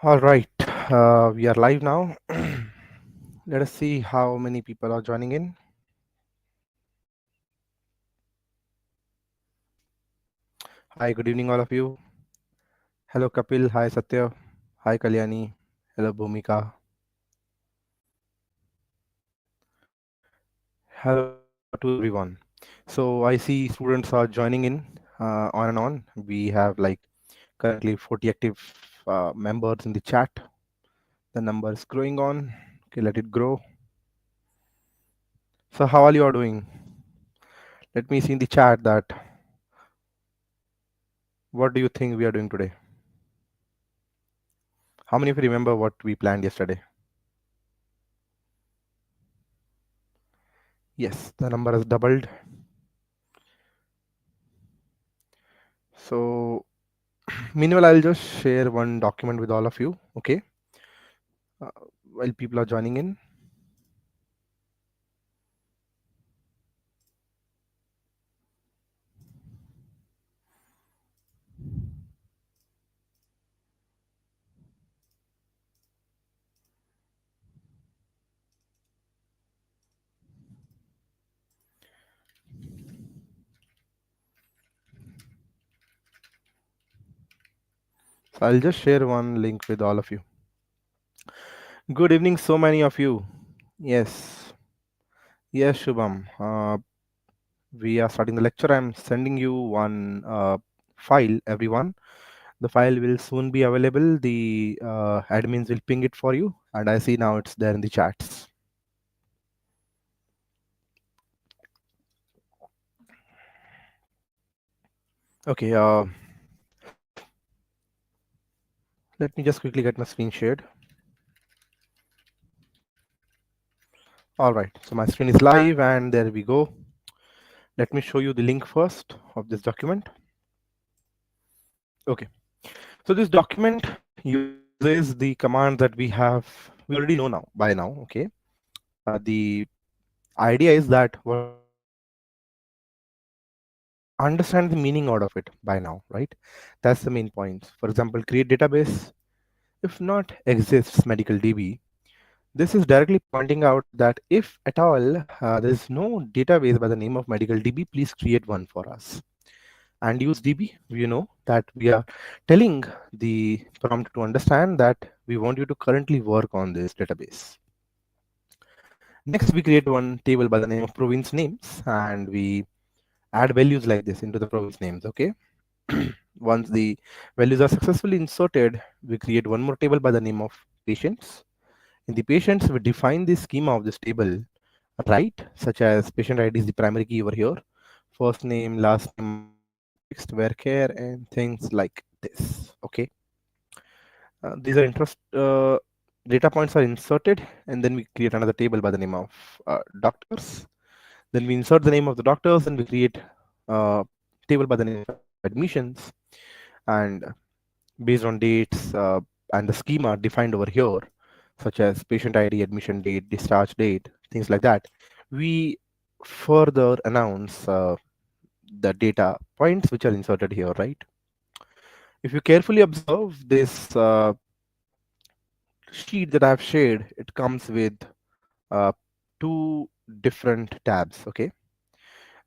All right, we are live now. Let us see how many people are joining in. Hi, good evening, all of you. Hello, Kapil. Hi, Satya. Hi, Kalyani. Hello, Bhumika. Hello to everyone. So I see students are joining in on and on. We have like currently 40 active members in the chat. The number is growing on. Okay, let it grow. So how are you all doing? Let me see in the chat that what do you think we are doing today? How many of you remember what we planned yesterday? Yes, the number has doubled. So meanwhile, I'll just share one document with all of you, okay? Uh, while people are joining in. So I'll just share one link with all of you. Good evening, so many of you. Yes, yes, Shubham. We are starting the lecture. I'm sending you one file, everyone. The file will soon be available. The admins will ping it for you, and I see now it's there in the chats. Okay. Let me just quickly get my screen shared. All right. So my screen is live, and there we go. Let me show you the link first of this document. Okay. So this document uses the command that we already know now by now. Okay. The idea is that what we want to do is understand the meaning out of it by now, right? That's the main point. For example, create database. If not exists medical DB, this is directly pointing out that if at all there is no database by the name of medical DB, please create one for us. And use DB, you know that we are telling the prompt to understand that we want you to currently work on this database. Next, we create one table by the name of province names, and we add values like this into the province names. Okay. Once the values are successfully inserted, we create one more table by the name of patients. In the patients, we define the schema of this table, right? Such as patient ID is the primary key over here, first name, last name are prefixed, where care, and things like this. Okay. These are data points are inserted, and then we create another table by the name of doctors. Then we insert the name of the doctors, and we create a table by the name of admissions. And based on dates and the schema defined over here, such as patient ID, admission date, discharge date, things like that, we further announce the data points which are inserted here, right? If you carefully observe this sheet that I've shared, it comes with uh, two different tabs, okay?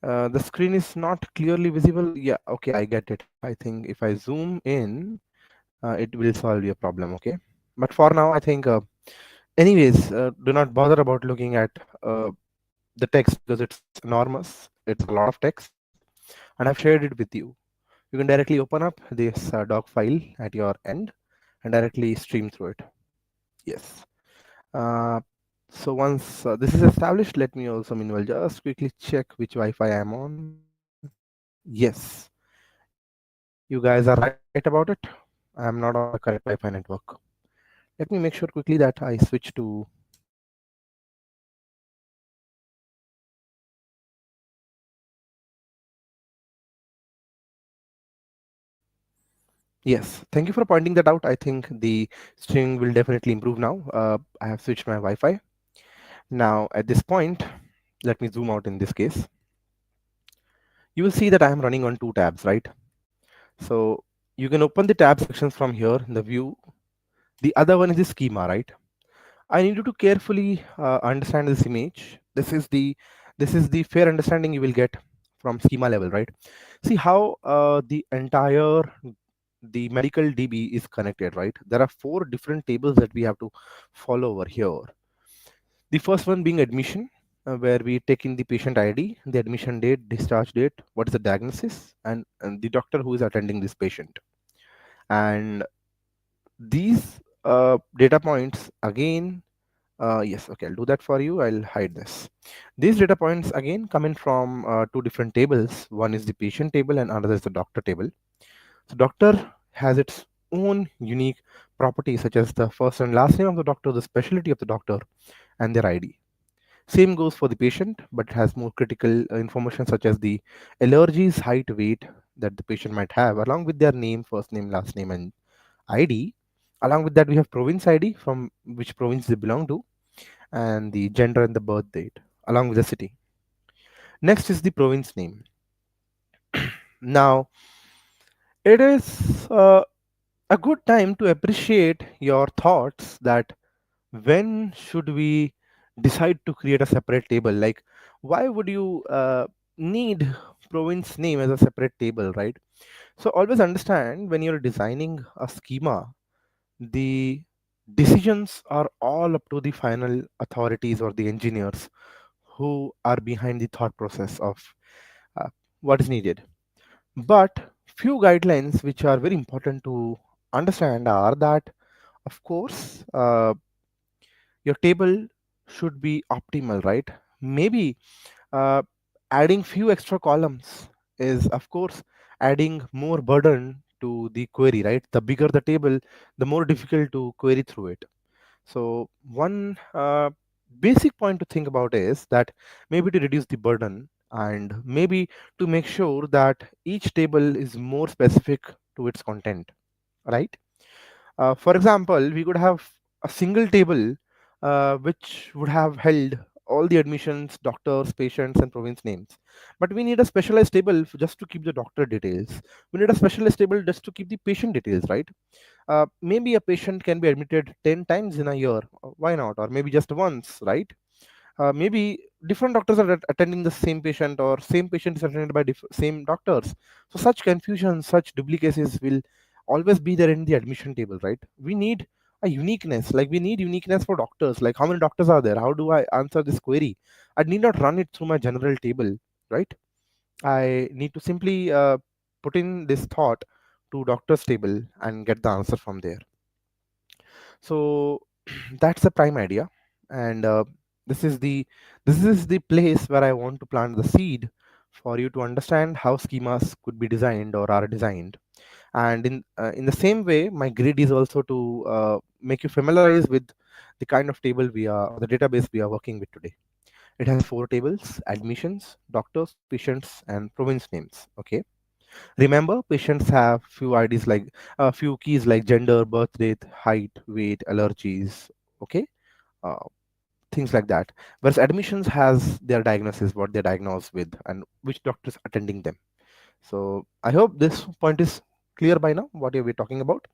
The screen is not clearly visible. Yeah, okay, I get it. I think if I zoom in, it will solve your problem, okay? But for now, I think, anyways, do not bother about looking at the text because it's enormous. It's a lot of text, and I've shared it with you. You can directly open up this doc file at your end and directly stream through it. Yes. Uh, so once this is established, let me also meanwhile just quickly check which Wi-Fi I'm on. Yes, you guys are right about it. I am not on the correct Wi-Fi network. Let me make sure quickly that I switch to yes. Thank you for pointing that out. I think the streaming will definitely improve now. I have switched my Wi-Fi. Now at this point, let me zoom out in this case. You will see that I am running on two tabs, right? So you can open the tab sections from here in the view. The other one is the schema, right? I need you to carefully understand this image. This is the fair understanding you will get from schema level, right? See how the medical DB is connected, right? There are four different tables that we have to follow over here. The first one being admission, where we take in the patient ID, the admission date, discharge date, what is the diagnosis, and the doctor who is attending this patient. And these data points again, yes, okay, I'll do that for you. I'll hide this. These data points again come in from two different tables. One is the patient table and another is the doctor table. So doctor has its own unique properties such as the first and last name of the doctor, the specialty of the doctor, and their ID. Same goes for the patient, but it has more critical information such as the allergies, height, weight that the patient might have, along with their name, first name, last name, and ID. Along with that, we have province ID from which province they belong to, and the gender and the birth date, along with the city. Next is the province name. Now, it is a good time to appreciate your thoughts that when should we decide to create a separate table, like why would you need province name as a separate table, right? So always understand when you're designing a schema, the decisions are all up to the final authorities or the engineers who are behind the thought process of uh, what is needed. But few guidelines which are very important to understand are that, of course, your table should be optimal, right? Maybe uh, adding few extra columns is, of course, adding more burden to the query, right? The bigger the table, the more difficult to query through it. So one basic point to think about is that maybe to reduce the burden and maybe to make sure that each table is more specific to its content, right? For example, we could have a single table which would have held all the admissions, doctors, patients, and province names. But we need a specialized table just to keep the doctor details. We need a specialized table just to keep the patient details, right? Maybe a patient can be admitted 10 times in a year. Why not? Or maybe just once, right? Maybe different doctors are attending the same patient or same patient is attended by same doctors. So such confusion, such duplicacies will always be there in the admission table, right? We need a uniqueness, like we need uniqueness for doctors, like how many doctors are there, how do I answer this query? I need not run it through my general table, right? I need to simply put in this thought to doctor's table and get the answer from there. So that's the prime idea, and this is the this is the place where I want to plant the seed for you to understand how schemas could be designed or are designed. And in the same way, my grid is also to make you familiarize with the kind of table we are or the database we are working with today. It has four tables: admissions, doctors, patients, and province names. Okay, remember, patients have few IDs like a few keys like gender, birth date, height, weight, allergies. Okay, uh, things like that. Whereas admissions has their diagnosis, what they're diagnosed with, and which doctor is attending them. So I hope this point is clear by now. What are we talking about?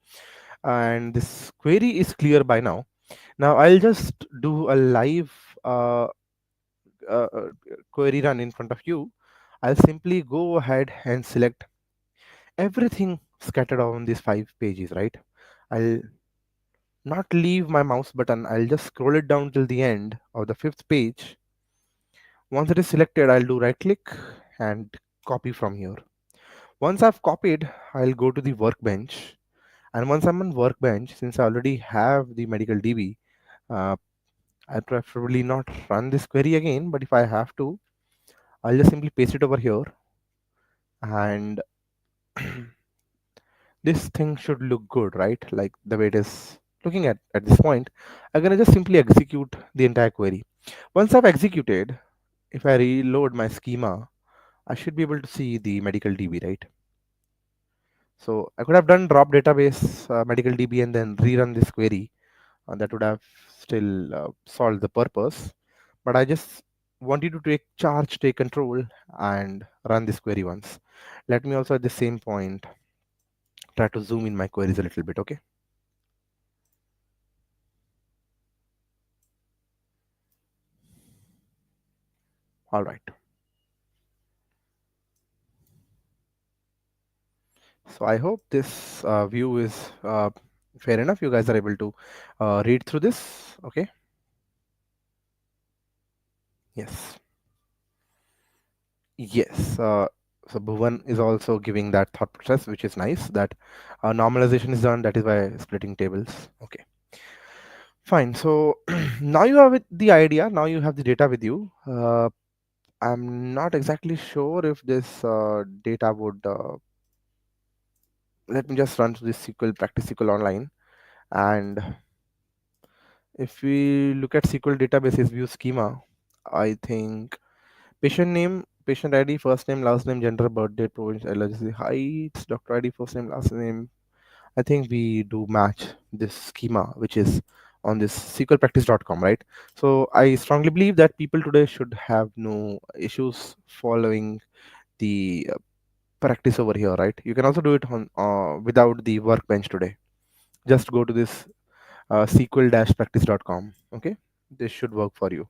And this query is clear by now. Now I'll just do a live uh, uh, query run in front of you. I'll simply go ahead and select everything scattered on these 5 pages, right? I'll not leave my mouse button. I'll just scroll it down till the end of the fifth page. Once it is selected, I'll do right click and copy from here. Once I've copied, I'll go to the workbench. And once I'm on workbench, since I already have the medical DB, uh, I preferably not run this query again. But if I have to, I'll just simply paste it over here, and this thing should look good, right? Like the way it is looking at this point. I'm gonna just simply execute the entire query. Once I've executed, if I reload my schema, I should be able to see the medical DB, right? So I could have done drop database medical DB and then rerun this query. That would have still solved the purpose. But I just want you to take charge, take control, and run this query once. Let me also at the same point try to zoom in my queries a little bit, okay? All right. So I hope this view is fair enough. You guys are able to read through this. Okay. Yes. Yes. So Bhuvan is also giving that thought process, which is nice. That normalization is done. That is why splitting tables. Okay. Fine. So now you have the idea. Now you have the data with you. I'm not exactly sure if this data would. Let me just run to this SQL practice SQL online, and if we look at SQL databases view schema, I think patient name, patient ID, first name, last name, gender, birth date, province, allergy, height, doctor ID, first name, last name. I think we do match this schema, which is on this SQLpractice.com, right? So I strongly believe that people today should have no issues following the practice over here, right? You can also do it on without the workbench today. Just go to this SQL-practice.com. Okay, this should work for you.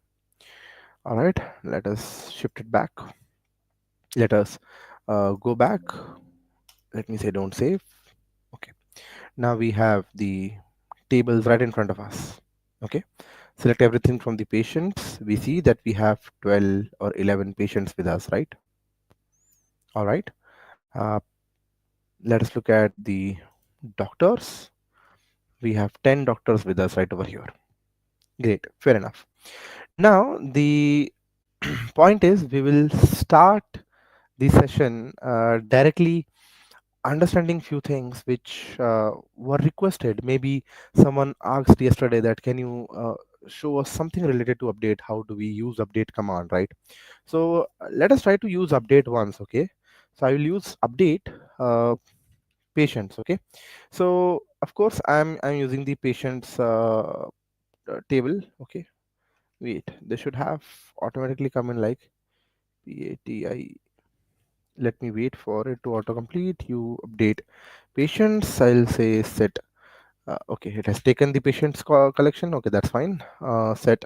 All right, let us shift it back. Let us go back. Let me say don't save. Okay, now we have the tables right in front of us. Okay, select everything from the patients. We see that we have 12 or 11 patients with us, right? All right. Uh, let us look at the doctors. We have 10 doctors with us right over here. Great, fair enough. Now the point is we will start the session directly understanding few things which were requested. Maybe someone asked yesterday that can you show us something related to update, how do we use update command, right? So let us try to use update once. Okay, so I will use update uh, patients. Okay, so of course I'm using the patients table. Okay, wait, they should have automatically come in like PATI. Let me wait for it to autocomplete. You update patients. I'll say set. Okay, it has taken the patients collection. Okay, that's fine. Set.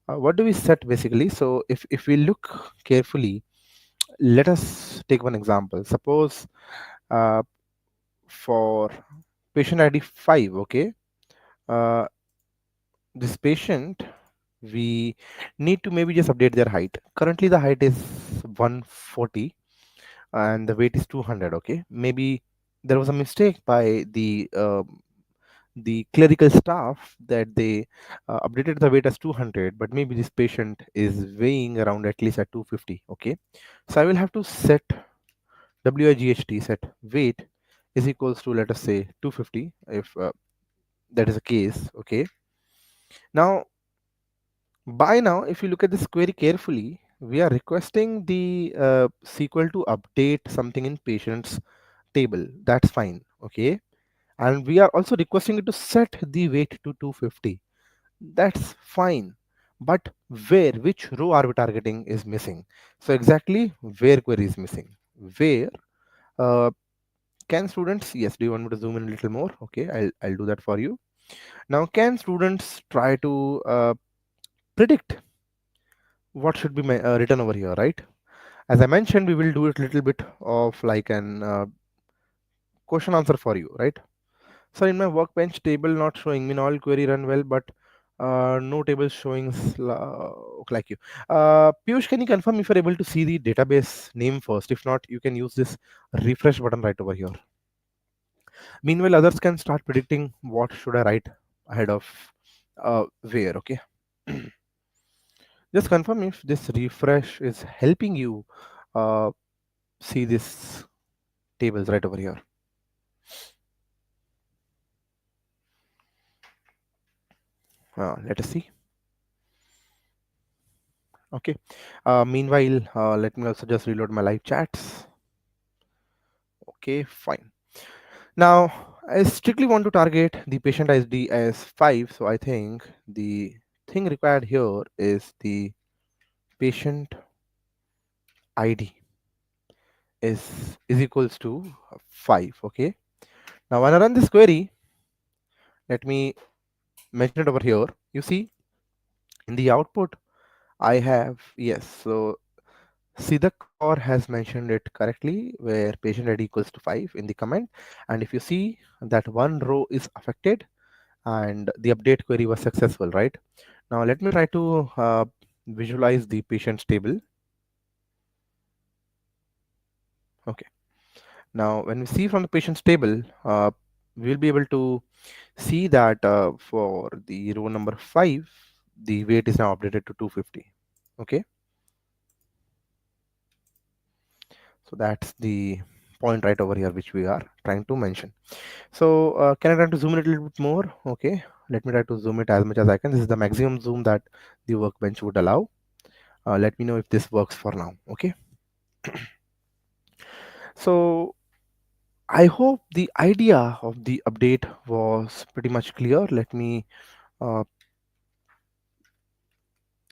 What do we set basically? So if we look carefully, let us take one example. Suppose uh, for patient ID 5. Okay, uh, this patient, we need to maybe just update their height. Currently the height is 140 and the weight is 200. Okay, maybe there was a mistake by the clerical staff that they updated the weight as 200, but maybe this patient is weighing around at least at 250. Okay, so I will have to set WIGHT, set weight is equals to, let us say, 250 if that is the case. Okay, now by now if you look at this query carefully, we are requesting the SQL to update something in patients table. That's fine. Okay, and we are also requesting it to set the weight to 250. That's fine, but where, which row are we targeting is missing. So exactly where query is missing. Where uh, can students, yes, do you want me to zoom in a little more? Okay, I'll do that for you. Now can students try to predict what should be written over here, right? As I mentioned, we will do it a little bit of like an question answer for you, right? So in my workbench table not showing mean all query run well, but no table showing like you. Piyush, can you confirm if you're able to see the database name first? If not, you can use this refresh button right over here. Meanwhile, others can start predicting what should I write ahead of where. Okay. Just confirm if this refresh is helping you uh, see this tables right over here. Let us see. Okay. Meanwhile, let me also just reload my live chats. Okay, fine. Now, I strictly want to target the patient ID as 5. So I think the thing required here is the patient ID is equals to 5. Okay. Now, when I run this query, let me mention it over here. You see, in the output, I have, yes. So See, the core has mentioned it correctly where patient ID equals to 5 in the comment. And if you see that one row is affected and the update query was successful, right? Now let me try to visualize the patient's table. Okay. Now when we see from the patient's table, we'll be able to see that for the row number 5, the weight is now updated to 250. Okay. So that's the point right over here which we are trying to mention. So can I try to zoom it a little bit more? Okay, let me try to zoom it as much as I can. This is the maximum zoom that the workbench would allow. Let me know if this works for now. Okay. So I hope the idea of the update was pretty much clear. Uh,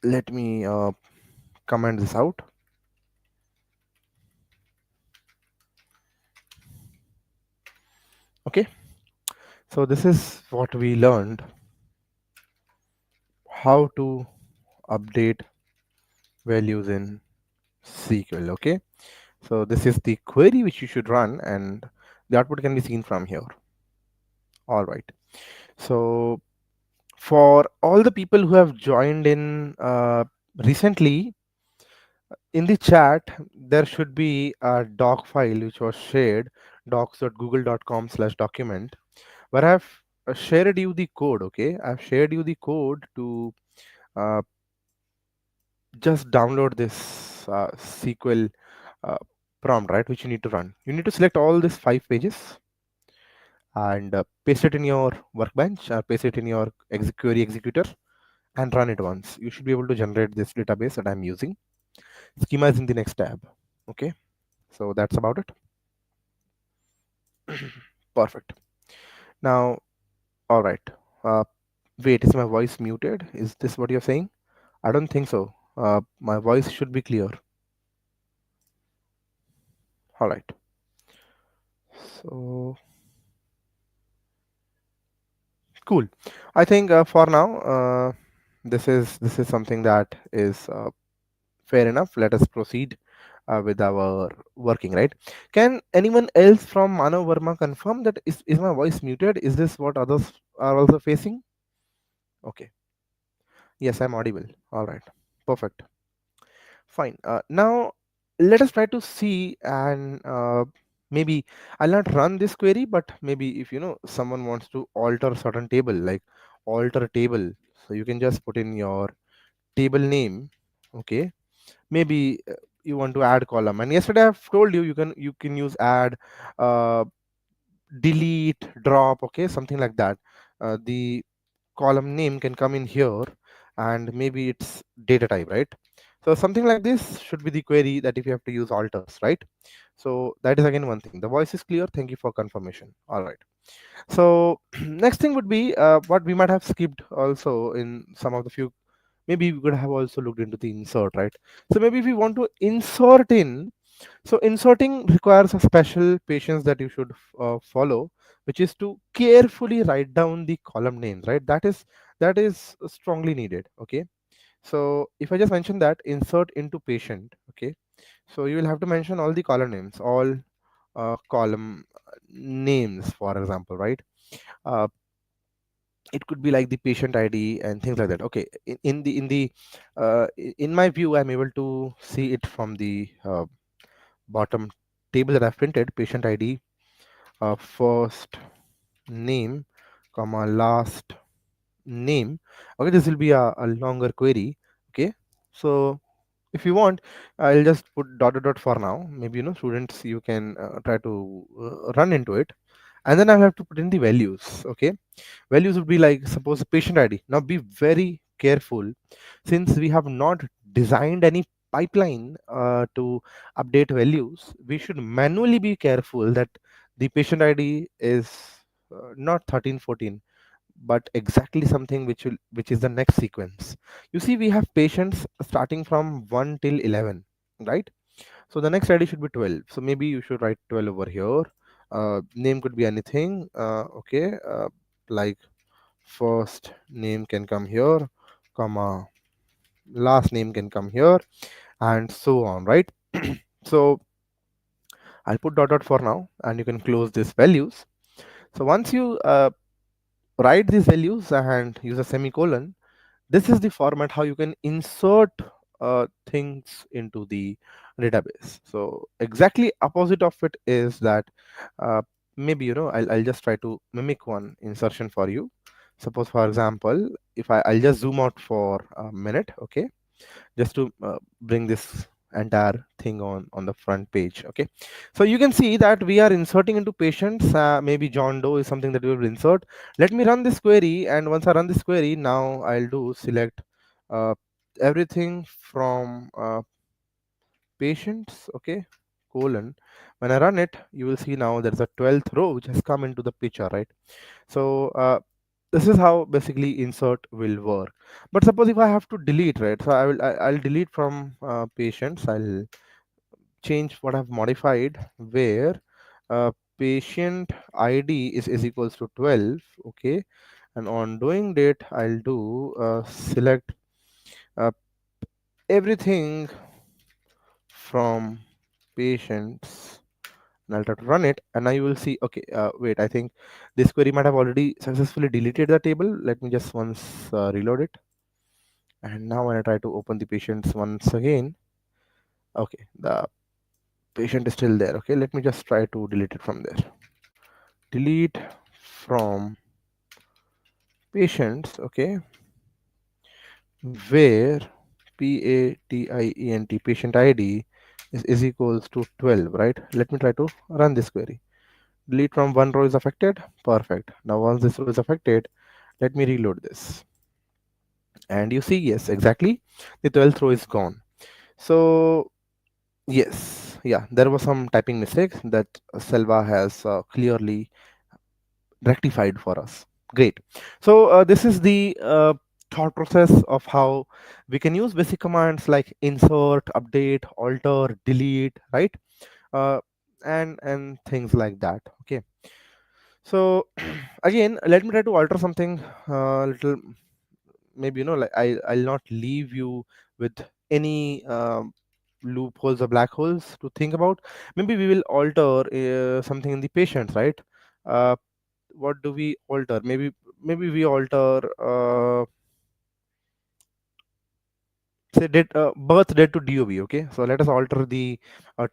let me comment this out. Okay. So this is what we learned: how to update values in SQL. Okay. So this is the query which you should run, and the output can be seen from here. All right. So for all the people who have joined in recently, in the chat, there should be a doc file which was shared, docs.google.com/document, where I've shared you the code. Okay. I've shared you the code to uh, just download this SQL uh, prompt, right, which you need to run. You need to select all these 5 pages and paste it in your workbench, paste it in your query executor, and run it once. You should be able to generate this database that I'm using. Schema is in the next tab. Okay, so that's about it. Perfect. Now, all right. Uh, Wait, is my voice muted? Is this what you're saying? I don't think so. My voice should be clear. All right. So cool. I think for now, this is something that is fair enough. Let us proceed with our working, right? Can anyone else from Manav Verma confirm that is my voice muted? Is this what others are also facing? Okay. Yes, I'm audible. All right. Perfect. Fine. Now let us try to see, and maybe I'll not run this query, but maybe if someone wants to alter certain table, like alter table, so you can just put in your table name. Okay. Maybe you want to add column, and yesterday I've told you you can use add, uh, delete, drop, okay, something like that. The column name can come in here, and maybe it's data type, right? So something like this should be the query that if you have to use alters, right? So that is again one thing. The voice is clear. Thank you for confirmation. All right. So next thing would be what we might have skipped also in some of the few. Maybe we could have also looked into the insert, right? So maybe if we want to insert in, so inserting requires a special patience that you should follow, which is to carefully write down the column names, right? That is strongly needed. Okay. So if I just mention that insert into patient, okay, so you will have to mention all the column names, all column names, for example, right? Uh, it could be like the patient ID and things like that. Okay, in my view, I'm able to see it from the bottom table that I've printed: patient ID, first name, comma, last name. Okay, this will be a longer query. Okay, so if you want, I'll just put dot dot dot for now. Maybe students, you can try to run into it, and then I'll have to put in the values. Okay, values would be like, suppose patient ID. Now be very careful, since we have not designed any pipeline to update values. We should manually be careful that the patient ID is not 13 14, but exactly something which is the next sequence. You see, we have patients starting from 1 till 11, right? So the next ID should be 12. So maybe you should write 12 over here. Name could be anything. Okay, like first name can come here, comma, last name can come here, and so on, right? So I'll put dot dot for now, and you can close these values. So once you write these values and use a semicolon, this is the format how you can insert things into the database. So exactly opposite of it is that uh, maybe I'll just try to mimic one insertion for you. Suppose for example, if I'll just zoom out for a minute, okay, just to bring this entire thing on the front page. Okay, so you can see that we are inserting into patients. Maybe John Doe is something that we will insert. Let me run this query, and once I run this query, now I'll do select uh, everything from patients, okay, colon. When I run it, you will see now there's a 12th row which has come into the picture, right? So this is how basically insert will work. But suppose if I have to delete, right? So I'll delete from patients. I'll change what I've modified, where patient ID is equals to 12, okay, and on doing that I'll do select uh, everything from patients, and I'll try to run it, and now you will see, okay, wait, I think this query might have already successfully deleted the table. Let me just once reload it, and now when I try to open the patients once again, okay, the patient is still there. Okay, let me just try to delete it from there. Delete from patients, okay, where patient ID is equals to 12, right? Let me try to run this query. Delete from one row is affected. Perfect. Now once this row is affected, let me reload this, and you see, yes, exactly, the 12th row is gone. So yes, yeah, there was some typing mistakes that Selva has clearly rectified for us. Great. So this is the thought process of how we can use basic commands like insert, update, alter, delete, right? uh, and things like that. Okay, so again, let me try to alter something little. Maybe like I'll not leave you with any loopholes or black holes to think about. Maybe we will alter something in the patients, right? uh, what do we alter? Maybe we alter say date, birth date to DOB. Okay, so let us alter the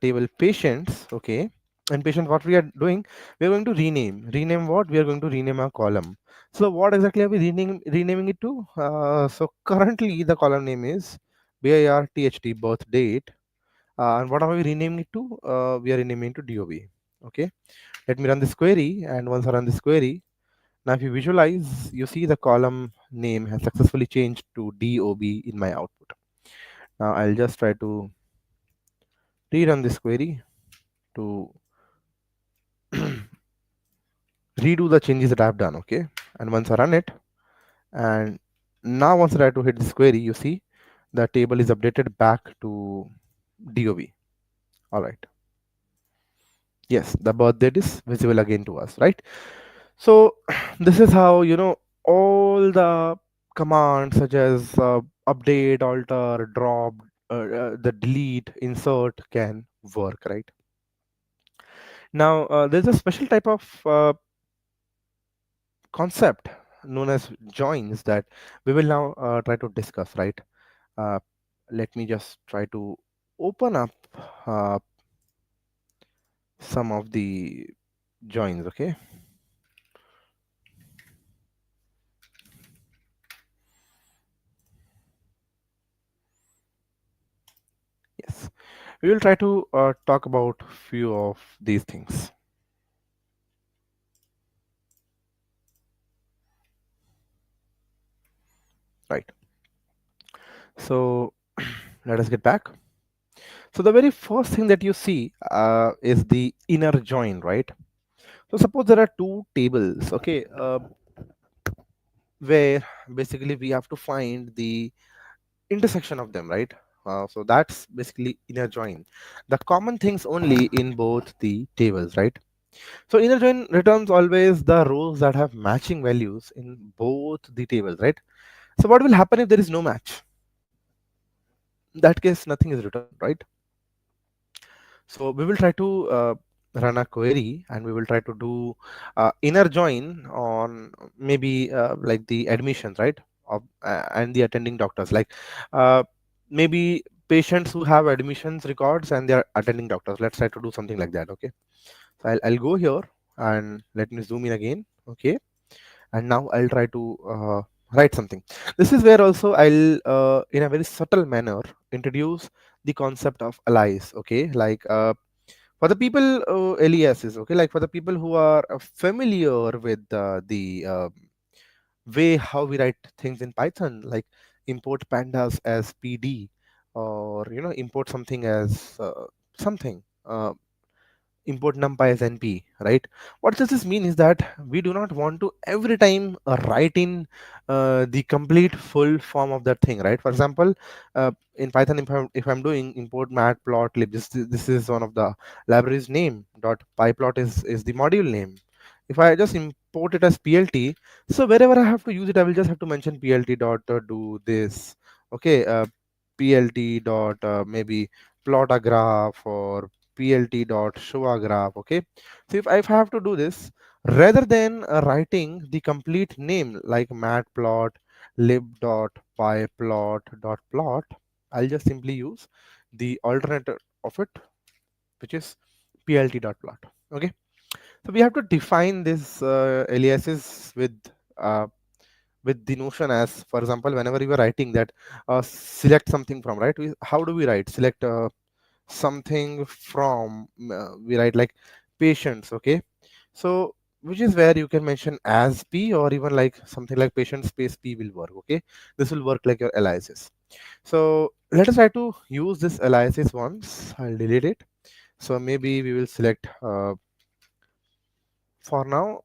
table patients. Okay, and patients, what we are doing, we are going to rename what we are going to rename a column. So what exactly are we renaming it to? So currently the column name is BIRTHT, birth date, and what are we renaming it to? We are renaming it to DOB. Okay, let me run this query, and once I run this query, now if you visualize, you see the column name has successfully changed to DOB in my output. Now I'll just try to rerun this query to redo the changes that I've done. Okay, and once I run it, and now once I try to hit this query, you see the table is updated back to DOB. All right. Yes, the birth date is visible again to us, right? So this is how all the commands such as update, alter, drop, the delete, insert can work, right? Now there's a special type of concept known as joins that we will now try to discuss, right? uh, Let me just try to open up uh, some of the joins. Okay, yes, we will try to talk about few of these things, right? So let us get back. So the very first thing that you see is the inner join, right? So suppose there are two tables, okay, where basically we have to find the intersection of them, right? So that's basically inner join, the common things only in both the tables, right? So inner join returns always the rows that have matching values in both the tables, right? So what will happen if there is no match? In that case, nothing is returned, right? So we will try to run a query, and we will try to do inner join on maybe like the admissions, right? Of, and the attending doctors, like uh, maybe patients who have admissions records and they are attending doctors. Let's try to do something like that. Okay. So I'll go here and let me zoom in again. Okay. And now I'll try to write something. This is where also I'll in a very subtle manner introduce the concept of allies. Okay. Like for the people aliases, okay, like for the people who are familiar with the way how we write things in Python, like import pandas as pd, or import something as something import numpy as np, right? What does this mean is that we do not want to every time write in the complete full form of that thing, right? For example, in Python, if I'm doing import matplotlib, this is one of the libraries name. Dot pyplot is the module name. If I just import it as plt, so wherever I have to use it, I will just have to mention plt dot do this. Okay. Plt dot maybe plot a graph, or plt dot show a graph. Okay. So if I have to do this, rather than writing the complete name like matplot lib dot pyplot dot plot, I'll just simply use the alternative of it, which is plt dot plot. Okay. So we have to define this aliases uh, with the notion as, for example, whenever you are writing that select something from, right? How do we write select something from? We write like patients. Okay. So which is where you can mention as p, or even like something like patient space p will work. Okay. This will work like your aliases. So let us try to use this aliases once. I'll delete it. So maybe we will select for now,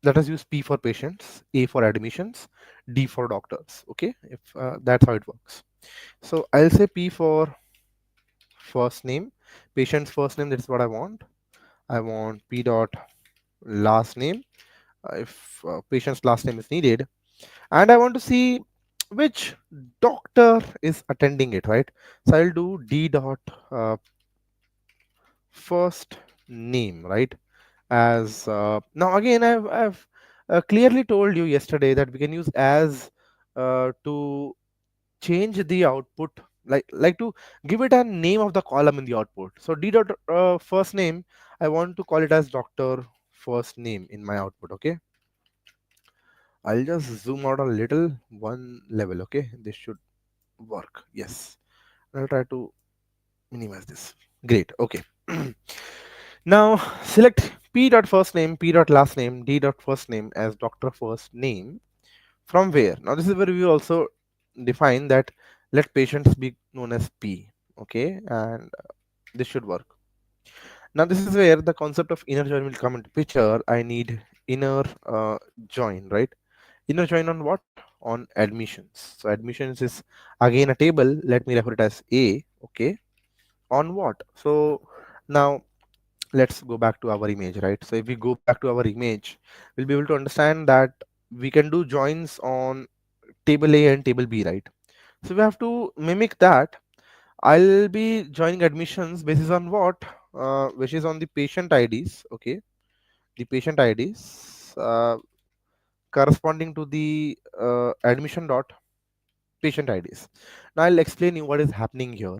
let us use p for patients, a for admissions, d for doctors. Okay. If that's how it works. So I'll say p for first name, patient's first name. That's what I want. I want p dot last name, if patient's last name is needed, and I want to see which doctor is attending it, right? So I'll do d dot uh, first name, right? As now again, I've clearly told you yesterday that we can use as to change the output, like to give it a name of the column in the output. So d dot first name, I want to call it as doctor first name in my output. Okay. I'll just zoom out a little, one level. Okay. This should work. Yes. I'll try to minimize this. Great. Okay. Now select p dot first name, p dot last name, d dot first name as doctor first name. From where? Now this is where we also define that let patients be known as p. Okay. And this should work. Now this is where the concept of inner join will come into picture. I need inner join, right? Inner join on what? On admissions. So admissions is again a table. Let me refer it as a. Okay. On what? So now let's go back to our image, right? So if we go back to our image, we'll be able to understand that we can do joins on table A and table B, right? So we have to mimic that. I'll be joining admissions basis on what? Which is on the patient IDs. Okay. The patient IDs corresponding to the admission dot patient IDs. Now I'll explain you what is happening here.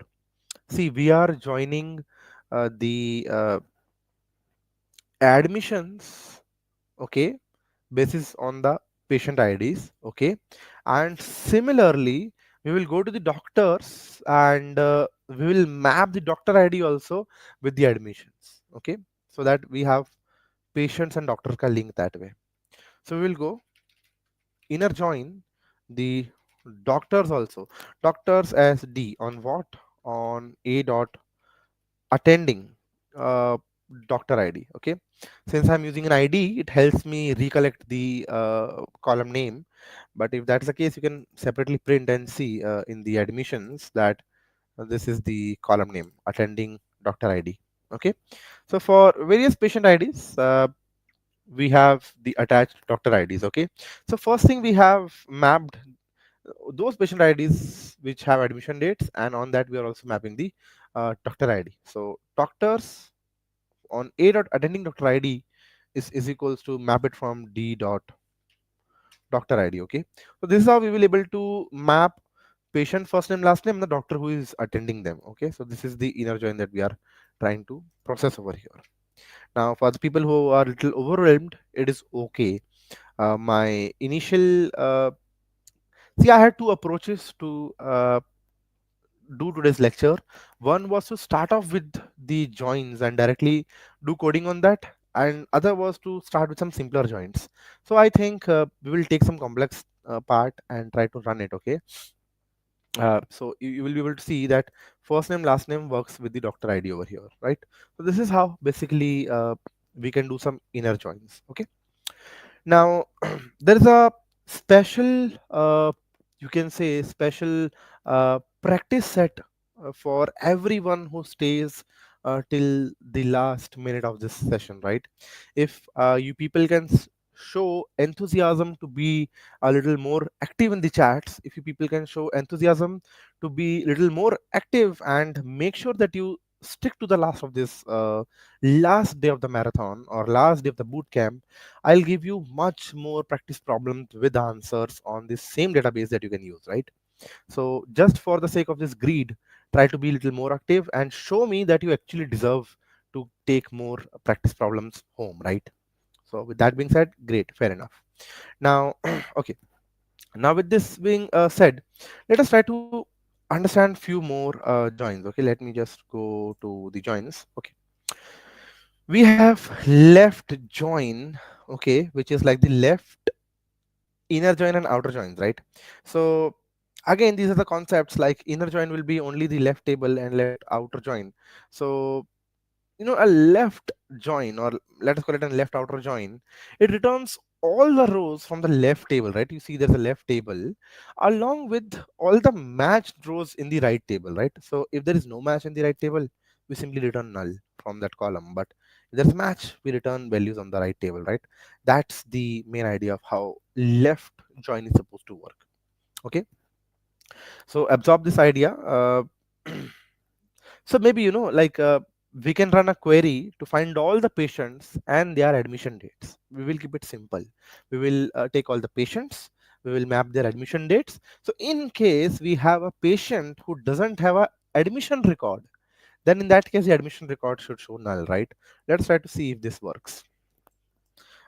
See, we are joining the admissions, okay, basis on the patient IDs. Okay. And similarly, we will go to the doctors, and we will map the doctor ID also with the admissions. Okay. So that we have patients and doctors can link that way. So we will go inner join the doctors also. Doctors as D on what? On A dot attending uh, doctor ID. Okay. Since I'm using an ID, it helps me recollect the column name. But if that's the case, you can separately print and see in the admissions that this is the column name attending doctor ID. Okay. So for various patient IDs, we have the attached doctor IDs. Okay. So first thing we have mapped those patient IDs which have admission dates, and on that we are also mapping the doctor ID. So doctors on A dot attending doctor ID is equals to map it from D dot doctor ID. Okay, so this is how we will able to map patient first name last name and the doctor who is attending them. Okay, so this is the inner join that we are trying to process over here. Now for the people who are little overwhelmed, it is okay. My initial see, I had two approaches to do today's lecture. One was to start off with the joins and directly do coding on that, and other was to start with some simpler joins. So I think we will take some complex part and try to run it. Okay. So you will be able to see that first name last name works with the doctor ID over here, right? So this is how basically we can do some inner joins. Okay. Now, there is a special, you can say, special practice set for everyone who stays till the last minute of this session, right? If you people can show enthusiasm to be a little more active in the chats, if you people can show enthusiasm to be little more active and make sure that you stick to the last of this last day of the marathon or last day of the boot camp, I'll give you much more practice problems with answers on this same database that you can use, right? So just for the sake of this greed, try to be a little more active and show me that you actually deserve to take more practice problems home, right? So with that being said, great, fair enough. Now, okay. Now with this being said, let us try to understand few more joins. Okay, let me just go to the joins. Okay, we have left join, okay, which is like the left inner join and outer joins, right? So again, these are the concepts, like inner join will be only the left table and left outer join. So a left join, or let us call it a left outer join, it returns all the rows from the left table, right? You see there's a left table along with all the matched rows in the right table, right? So if there is no match in the right table, we simply return null from that column, but if there's a match, we return values on the right table, right? That's the main idea of how left join is supposed to work. Okay, so absorb this idea. So maybe like we can run a query to find all the patients and their admission dates. We will keep it simple. We will take all the patients, we will map their admission dates. So in case we have a patient who doesn't have a admission record, then in that case the admission record should show null, right? Let's try to see if this works.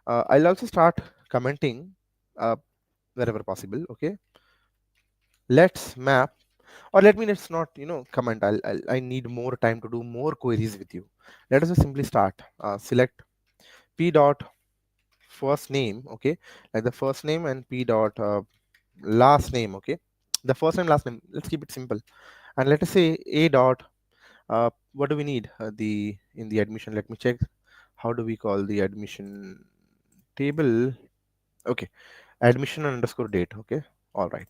I'll also start commenting uh, wherever possible. Okay, let's map, or let me, let's not comment. I need more time to do more queries with you. Let us just simply start. Select p dot first name, okay, like the first name, and p dot last name, okay, the first name last name. Let's keep it simple, and let us say a dot what do we need, the in the admission, let me check how do we call the admission table. Okay, admission underscore date. Okay, all right,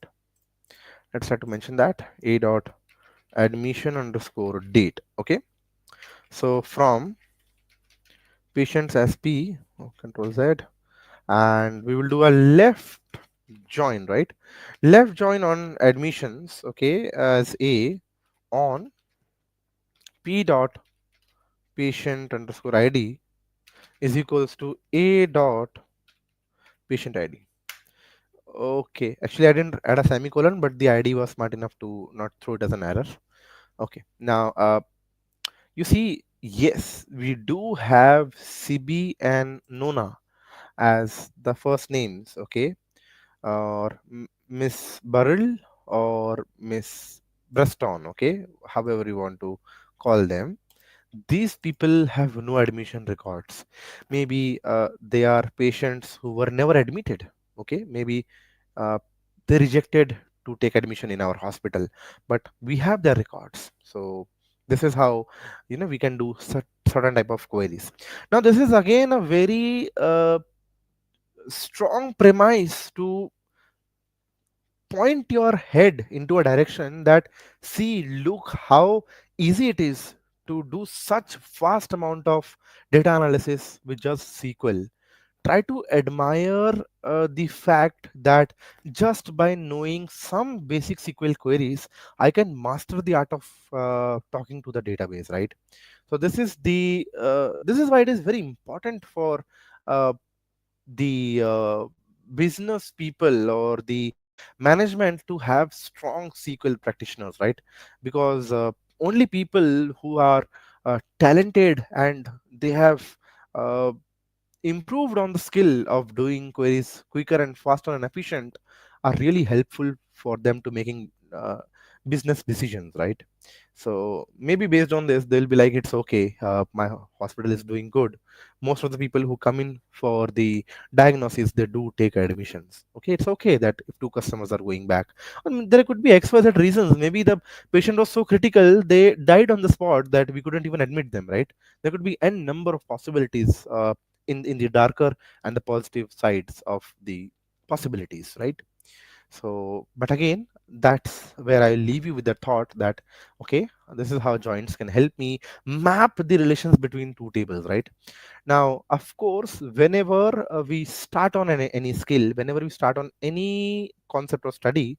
let's try to mention that a dot admission underscore date. Okay, so from patients as p, control z, and we will do a left join, right? Left join on admissions, okay, as a on p dot patient underscore id is equals to a dot patient id. Okay, actually I didn't add a semicolon, but the id was smart enough to not throw it as an error. Okay, now you see, yes, we do have Sibi and Nona as the first names, okay, or Miss Burrell or Miss Breston, okay, however you want to call them. These people have no admission records. Maybe they are patients who were never admitted, okay, maybe uh, they rejected to take admission in our hospital, but we have their records. So this is how we can do certain type of queries. Now this is again a very strong premise to point your head into a direction that, see, look how easy it is to do such vast amount of data analysis with just SQL, try to admire the fact that just by knowing some basic SQL queries, I can master the art of talking to the database, right? So this is why it is very important for uh, the business people or the management to have strong SQL practitioners, right? Because only people who are talented and they have uh, improved on the skill of doing queries quicker and faster and efficient are really helpful for them to making business decisions, right? So maybe based on this they'll be like, it's okay, my hospital is doing good. Most of the people who come in for the diagnosis, they do take admissions. Okay, it's okay that if two customers are going back, I mean, there could be xyz reasons. Maybe the patient was so critical they died on the spot that we couldn't even admit them, right? There could be n number of possibilities in the darker and the positive sides of the possibilities, right? So but again, that's where I leave you with the thought that okay, this is how joints can help me map the relations between two tables, right? Now of course, whenever we start on any skill, whenever we start on any concept or study,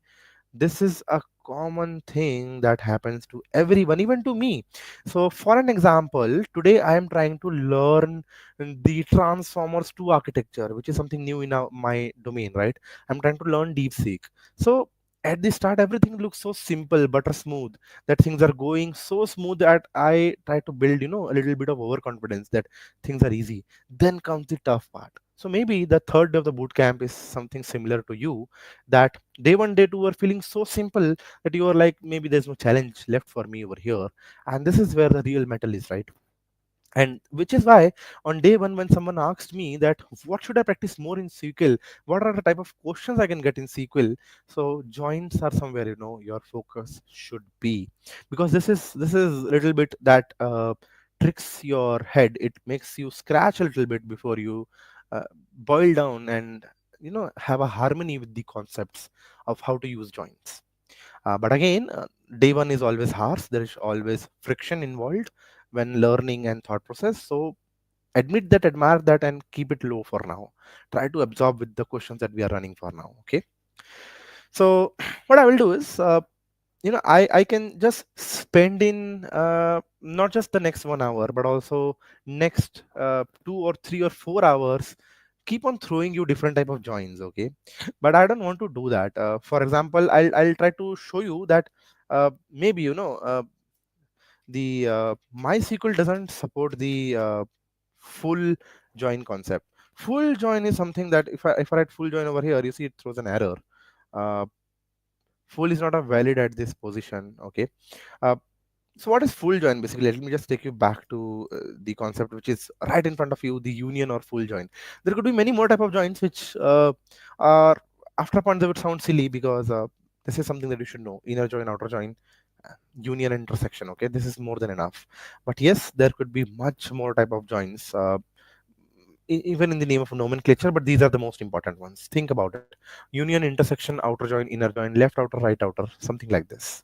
this is a common thing that happens to everyone, even to me. So for an example, today I am trying to learn the transformers 2 architecture, which is something new in my domain, right? I'm trying to learn DeepSeek. So at the start everything looks so simple, butter smooth, that things are going so smooth that I try to build, a little bit of overconfidence that things are easy. Then comes the tough part. So maybe the third day of the boot camp is something similar to you, that day one, day two are feeling so simple that you are like, maybe there's no challenge left for me over here. And this is where the real metal is, right? And which is why on day one, when someone asked me that what should I practice more in SQL, what are the type of questions I can get in SQL, so joints are somewhere, your focus should be. Because this is a little bit that tricks your head. It makes you scratch a little bit before you boil down and have a harmony with the concepts of how to use joints. But again, day one is always harsh. There is always friction involved when learning and thought process. So admit that, admire that, and keep it low for now. Try to absorb with the questions that we are running for now. Okay. So what I will do is, I can just spend in not just the next 1 hour, but also next 2 or 3 or 4 hours keep on throwing you different type of joins, okay? But I don't want to do that. For example, I'll try to show you that maybe the MySQL doesn't support the full join concept. Full join is something that if I write full join over here, you see it throws an error. uh, Full is not a valid at this position, okay? uh, so what is full join basically? Let me just take you back to the concept which is right in front of you, the union or full join. There could be many more type of joins which are, after a point, they would sound silly, because this is something that you should know: inner join, outer join, union, intersection. Okay, this is more than enough. But yes, there could be much more type of joins, even in the name of nomenclature, but these are the most important ones. Think about it: union, intersection, outer join, inner join, left outer, right outer, something like this.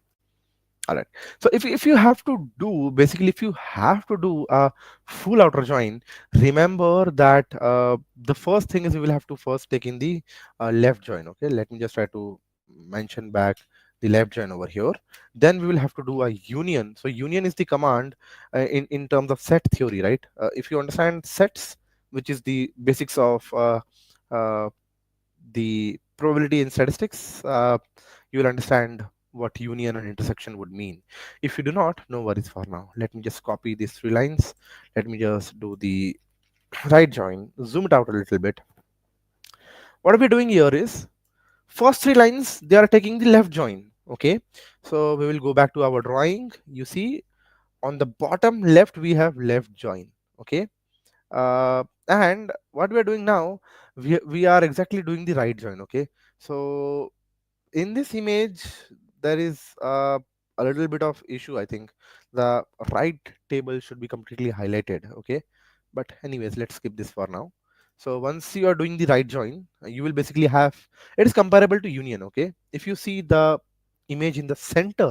All right. So if you have to do, basically, if you have to do a full outer join, remember that the first thing is we will have to first take in the left join. Okay. Let me just try to mention back the left join over here. Then we will have to do a union. So union is the command in terms of set theory, right? If you understand sets, which is the basics of uh, the probability in statistics, you will understand what union and intersection would mean. If you do not, no worries for now. Let me just copy these 3 lines. Let me just do the right join, zoom it out a little bit. What we're doing here is, first 3 lines, they are taking the left join. Okay. So we will go back to our drawing. You see, on the bottom left, we have left join. Okay. And what we are doing now, we are exactly doing the right join. Okay. So in this image there is a little bit of issue. I think the right table should be completely highlighted. Okay, but anyways, let's skip this for now. So once you are doing the right join, you will basically have, it is comparable to union. Okay, if you see the image in the center,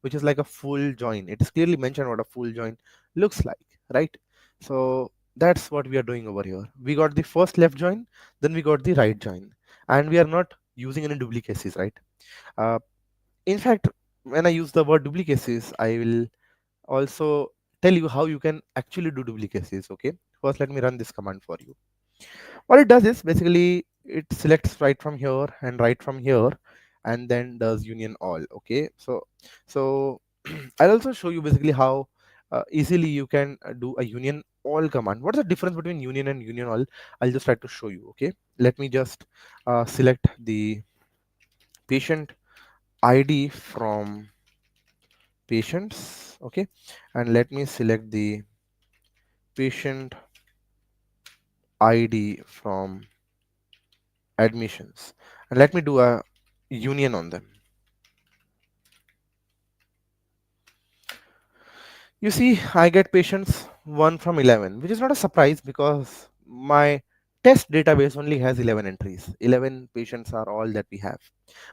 which is like a full join, it is clearly mentioned what a full join looks like, right? So That's what we are doing over here. We got the first left join, then we got the right join, and we are not using any duplicacies, right? Uh, in fact, when I use the word duplicacies, I will also tell you how you can actually do duplicacies. Okay, first let me run this command for you. What it does is basically it selects right from here and right from here, and then does union all. Okay, so I'll also show you basically how easily you can do a union all command. What's the difference between union and union all? I'll just try to show you. Okay, let me just select the patient ID from patients. Okay, and let me select the patient ID from admissions, and let me do a union on them. You see, I get patients 1 from 11, which is not a surprise because my test database only has 11 entries. 11 patients are all that we have.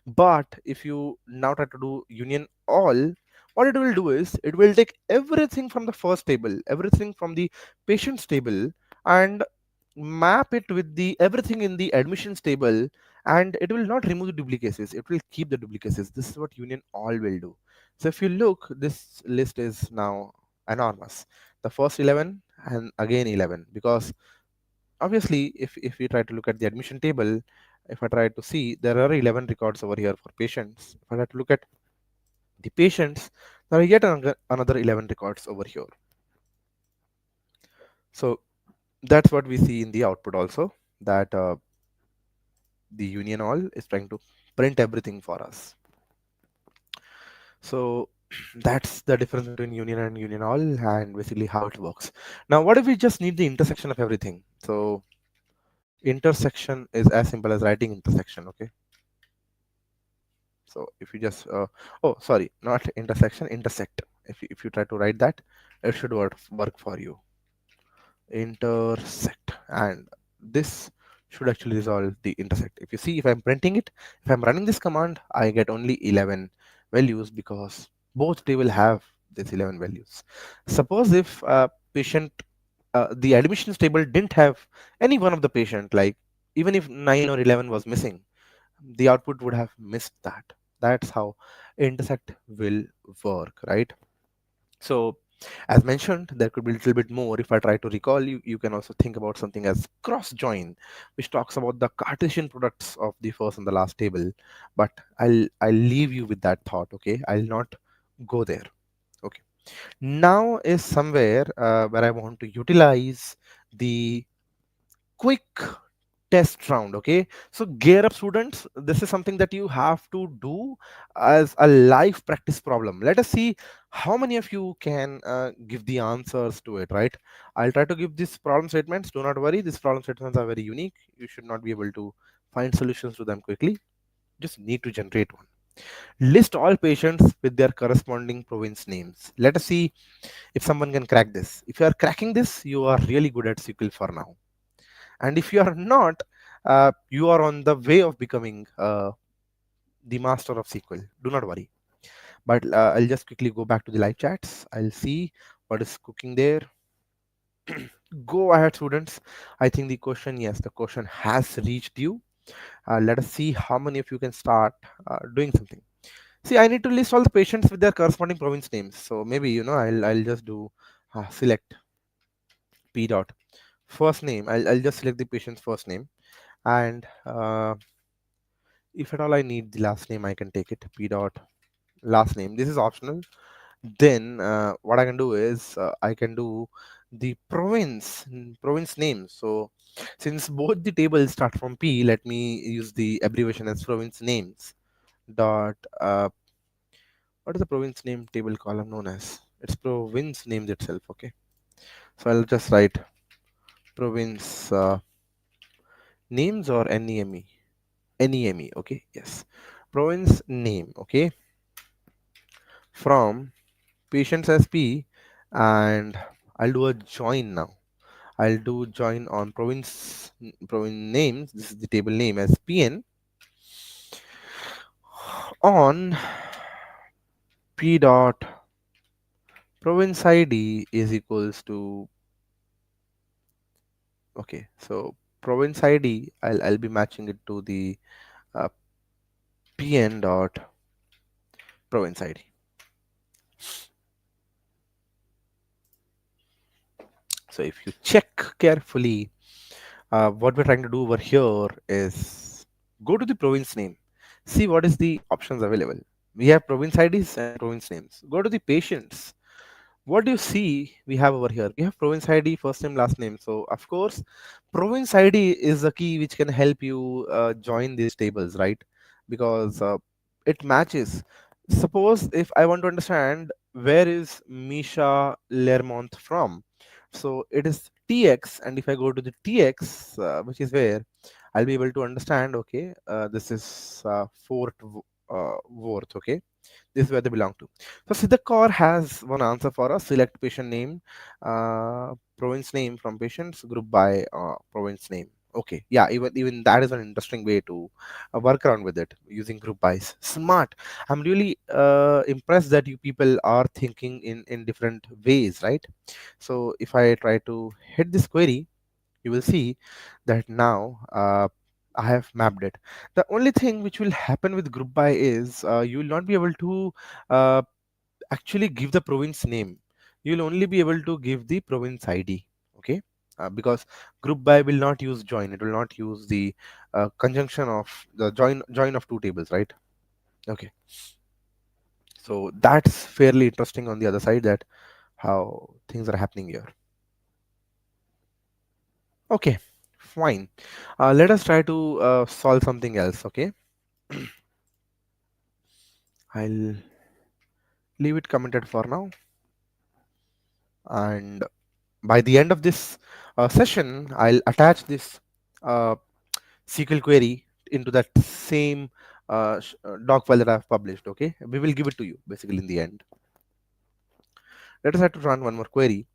But if you now try to do union all, what it will do is it will take everything from the first table, everything from the patients table, and map it with the everything in the admissions table, and it will not remove the duplicacies, it will keep the duplicacies. This is what union all will do. So if you look, this list is now enormous. The first 11 and again 11, because obviously if we try to look at the admission table, if I try to see, there are 11 records over here for patients. If I try to look at the patients, there are yet another 11 records over here. So that's what we see in the output also, that the union all is trying to print everything for us. So that's the difference between union and union all, and basically how it works. Now what if we just need the intersection of everything? So intersection is as simple as writing intersection. Okay, so if you just oh sorry, not intersection, intersect. If you try to write that, it should work for you. Intersect, and this should actually resolve the intersect. If you see, if I'm printing it, if I'm running this command, I get only 11 values because both table have this 11 values. Suppose if patient the admissions table didn't have any one of the patient, like even if 9 or 11 was missing, the output would have missed that. That's how intersect will work, right? So as mentioned, there could be a little bit more. If I try to recall, you can also think about something as cross join, which talks about the Cartesian products of the first and the last table. But I'll leave you with that thought. Okay, I'll not go there. Okay, now is somewhere where I want to utilize the quick test round. Okay, so gear up students, this is something that you have to do as a live practice problem. Let us see how many of you can give the answers to it, right? I'll try to give these problem statements. Do not worry, these problem statements are very unique. You should not be able to find solutions to them quickly. Just need to generate one. List all patients with their corresponding province names. Let us see if someone can crack this. If you are cracking this, you are really good at SQL for now. And if you are not, you are on the way of becoming the master of SQL. Do not worry. But I'll just quickly go back to the live chats. I'll see what is cooking there. Go ahead, students. I think the question, yes, the question has reached you. Let us see how many of you can start doing something. See, I need to list all the patients with their corresponding province names. So maybe, I'll just do select p dot first name. I'll just select the patient's first name, and if at all I need the last name, I can take it. P dot last name. This is optional. Then what I can do is I can do the province name. So since both the tables start from P, let me use the abbreviation as province names dot what is the province name table column known as? It's province names itself. Okay, so I'll just write province names or NEME. Okay, yes, province name. Okay, from patients as P, and I'll do a join now. I'll do join on province names. This is the table name as PN on P dot province ID is equals to Okay, so province ID, I'll be matching it to the uh, PN dot province ID. So if you check carefully, what we're trying to do over here is go to the province name, see what is the options available. We have province IDs and province names. Go to the patients. What do you see we have over here? We have province ID, first name, last name. So of course, province ID is a key which can help you join these tables, right? Because it matches. Suppose if I want to understand where is Misha Lermont from, so it is TX, and if I go to the TX, which is where I'll be able to understand. Okay, this is Worth. Okay, this is where they belong to. So Siddhakar has one answer for us. Select patient name, province name from patients, group by province name. Okay, yeah, even that is an interesting way to work around with it using group bys. Smart. I'm really impressed that you people are thinking in different ways, right? So if I try to hit this query, you will see that now I have mapped it. The only thing which will happen with group by is you will not be able to uh, actually give the province name. You will only be able to give the province ID. Okay. Because group by will not use join. It will not use the conjunction of the join of two tables, right? Okay. So that's fairly interesting on the other side, that how things are happening here. Okay, fine. Let us try to solve something else. Okay, I'll leave it commented for now, and by the end of this session, I'll attach this uh, SQL query into that same doc file that I've published. Okay, we will give it to you basically in the end. Let us have to run one more query.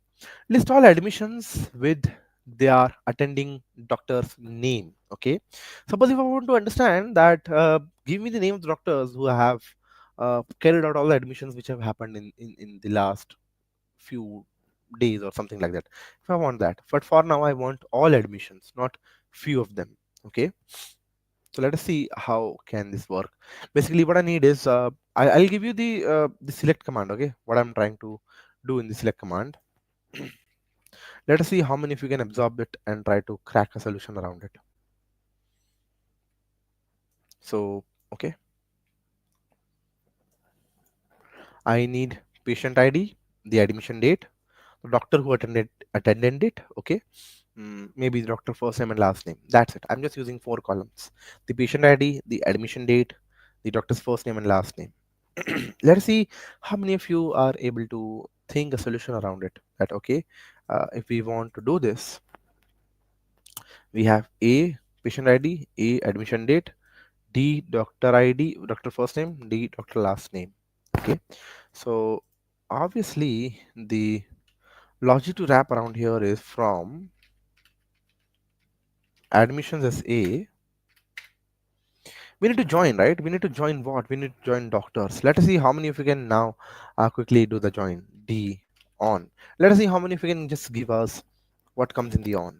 List all admissions with their attending doctor's name. Okay, suppose if I want to understand that, give me the name of the doctors who have carried out all the admissions which have happened in the last few days or something like that, if I want that. But for now I want all admissions, not few of them. Okay, so let us see how can this work. Basically what I need is I'll give you the select command. Okay, what I'm trying to do in the select command. Let us see how many of you can absorb it and try to crack a solution around it. So, okay, I need patient ID, the admission date, the doctor who attended it. Okay, maybe the doctor first name and last name. That's it. I'm just using 4 columns: the patient ID, the admission date, the doctor's first name and last name. Let's see how many of you are able to think a solution around it. That okay, if we want to do this, we have A patient ID, A admission date, D doctor ID, doctor first name, D doctor last name. Okay, so obviously the logic to wrap around here is from admissions as A. We need to join, right? We need to join what? We need to join doctors. Let us see how many of you can now quickly do the join. D on. Let us see how many of you can just give us what comes in the on.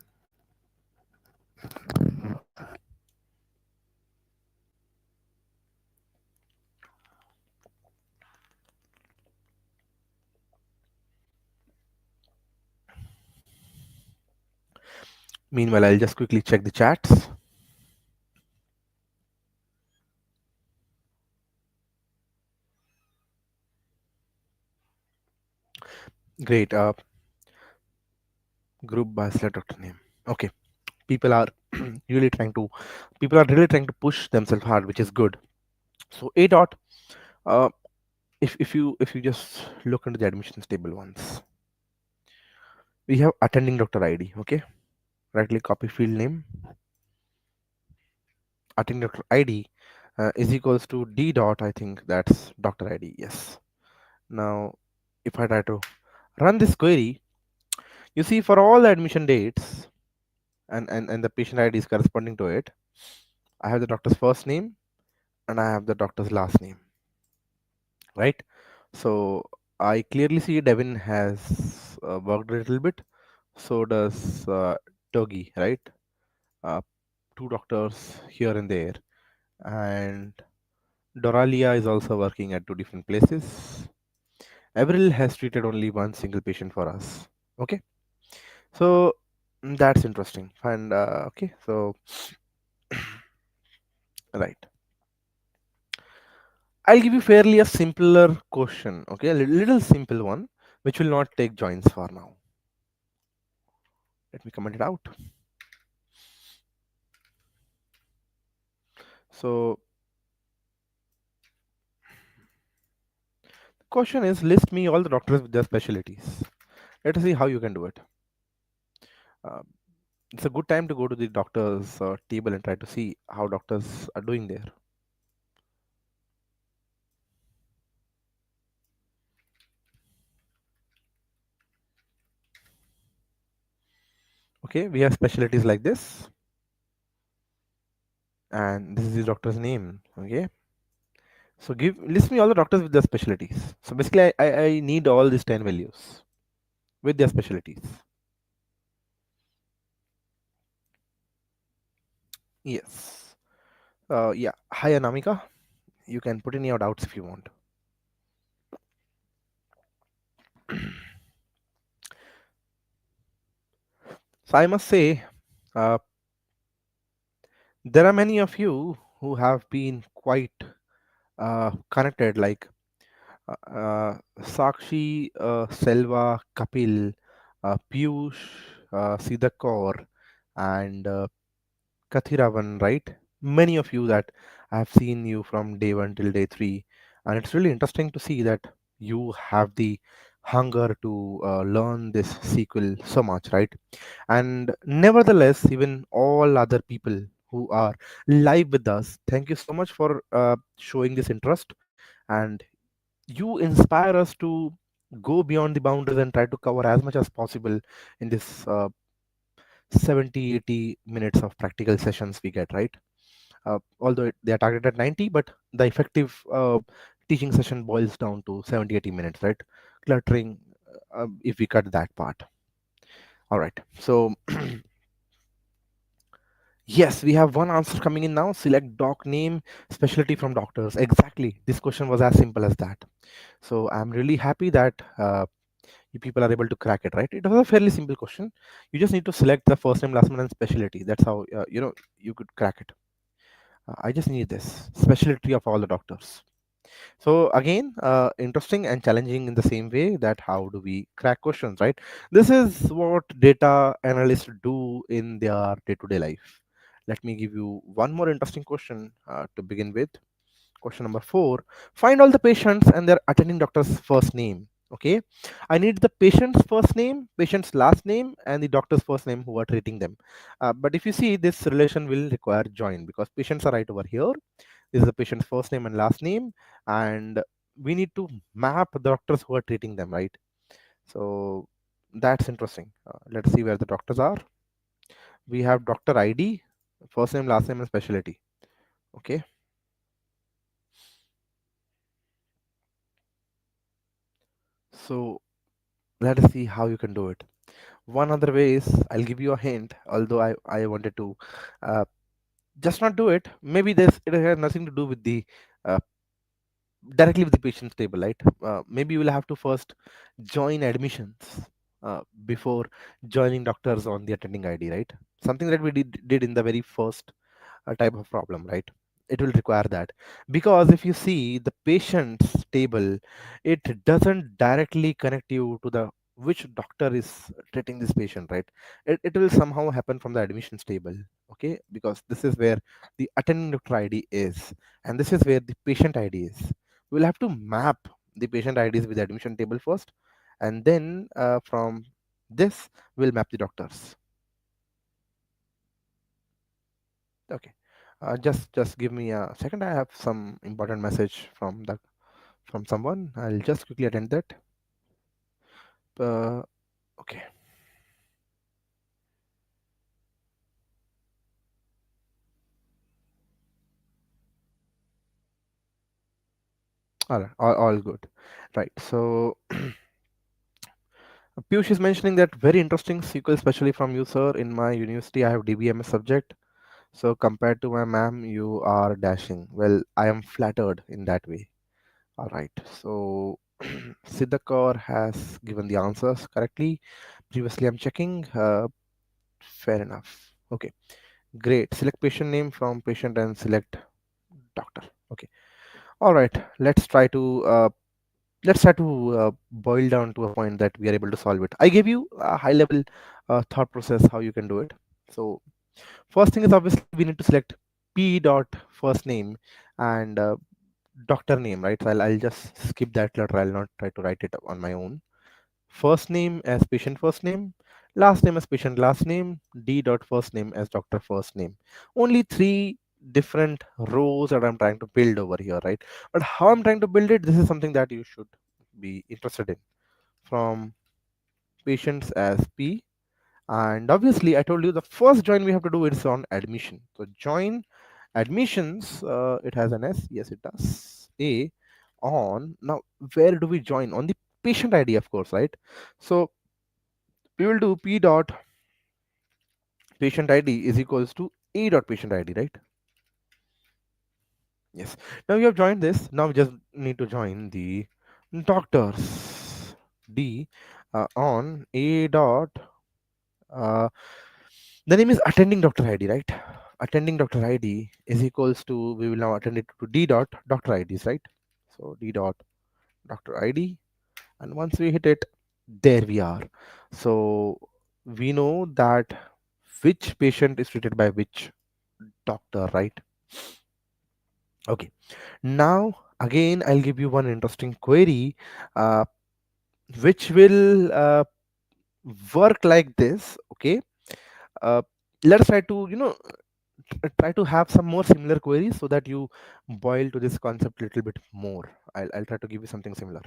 Meanwhile, I'll just quickly check the chats. Great. Group by select doctor name. Okay. People are really trying to push themselves hard, which is good. So A dot. Uh, if you just look into the admissions table once, we have attending doctor ID. Okay. Right click, copy field name. Attending doctor ID is equals to D dot. I think that's doctor ID. Yes. Now, if I try to run this query, you see for all the admission dates and the patient ID is corresponding to it, I have the doctor's first name and I have the doctor's last name, right? So I clearly see Devin has worked a little bit. So does Turkey, right? Uh, Two doctors here and there, and Doralia is also working at two different places. Avril has treated only one single patient for us. Okay, so that's interesting. And okay, so right, I'll give you fairly a simpler question. Okay, a little simple one, which will not take joins for now. Let me comment it out. So, question is list me all the doctors with their specialties. Let us see how you can do it. Uh, it's a good time to go to the doctor's table and try to see how doctors are doing there. Okay, we have specialties like this, and this is the doctor's name. Okay, so give list me all the doctors with their specialties. So basically, I need all these 10 values with their specialties. Yes. Yeah. Hi, Anamika. You can put in your doubts if you want. So I must say, uh, there are many of you who have been quite connected, like Sakshi, Selva, Kapil, Piyush, Sidakor, and Kathiravan, right? Many of you that I have seen you from day one till day three, and it's really interesting to see that you have the hunger to learn this sequel so much, right? And nevertheless, even all other people who are live with us, thank you so much for showing this interest, and you inspire us to go beyond the boundaries and try to cover as much as possible in this 70 80 minutes of practical sessions we get, right? Although they are targeted at 90, but the effective teaching session boils down to 70 80 minutes, right? Cluttering, if we cut that part. All right, so yes, we have one answer coming in now. Select doc name, specialty from doctors. Exactly, this question was as simple as that. So I'm really happy that you people are able to crack it, right? It was a fairly simple question. You just need to select the first name, last name, and specialty. That's how you could crack it. I just need this specialty of all the doctors. So again, interesting and challenging in the same way that how do we crack questions, right? This is what data analysts do in their day-to-day life. Let me give you one more interesting question to begin with. Question number 4. Find all the patients and their attending doctor's first name. Okay, I need the patient's first name, patient's last name, and the doctor's first name who are treating them. But if you see, this relation will require join because patients are right over here. This is the patient's first name and last name, and we need to map the doctors who are treating them, right? So that's interesting. Let's see where the doctors are. We have doctor ID, first name, last name, and specialty. Okay, so let us see how you can do it. One other way is, I'll give you a hint, although I wanted to uh, just not do it. Maybe it has nothing to do with the uh, directly with the patient's table, right? Maybe you will have to first join admissions before joining doctors on the attending ID, right? Something that we did in the very first type of problem, right? It will require that, because if you see the patient's table, it doesn't directly connect you to the which doctor is treating this patient, right? It will somehow happen from the admissions table. Okay, because this is where the attending doctor ID is, and this is where the patient ID is. We'll have to map the patient IDs with the admission table first, and then from this we'll map the doctors. Okay, just give me a second. I have some important message from someone. I'll just quickly attend that. Uh, okay, all right, all good. Right. So Piyush is mentioning that very interesting sequel, especially from you, sir. In my university, I have DBMS subject. So compared to my ma'am, you are dashing. Well, I am flattered in that way. All right. So Siddhakar has given the answers correctly. Previously, I'm checking. Fair enough. Okay. Great. Select patient name from patient and select doctor. Okay. All right. Let's try to boil down to a point that we are able to solve it. I gave you a high level thought process how you can do it. So first thing is obviously we need to select p dot first name and doctor name, right? So I'll just skip that letter. I'll not try to write it on my own. First name as patient first name, last name as patient last name, d dot first name as doctor first name. Only three different rows that I'm trying to build over here, right? But how I'm trying to build it, this is something that you should be interested in. From patients as p, and obviously I told you the first join we have to do is on admission. So join admissions, it has an s, yes it does, a on. Now where do we join? On the patient id, of course, right? So we will do p dot patient id is equals to a dot patient id, right? Yes. Now you have joined this. Now we just need to join the doctors d on a dot. Uh, the name is attending doctor id, right? Attending doctor id is equals to, we will now attend it to d dot doctor ids, right? So d dot doctor id, and once we hit it, there we are. So we know that which patient is treated by which doctor, right? Okay. Now again, I'll give you one interesting query, uh, which will work like this. Okay. Uh, let's try to, try to have some more similar queries so that you boil to this concept a little bit more. I'll try to give you something similar,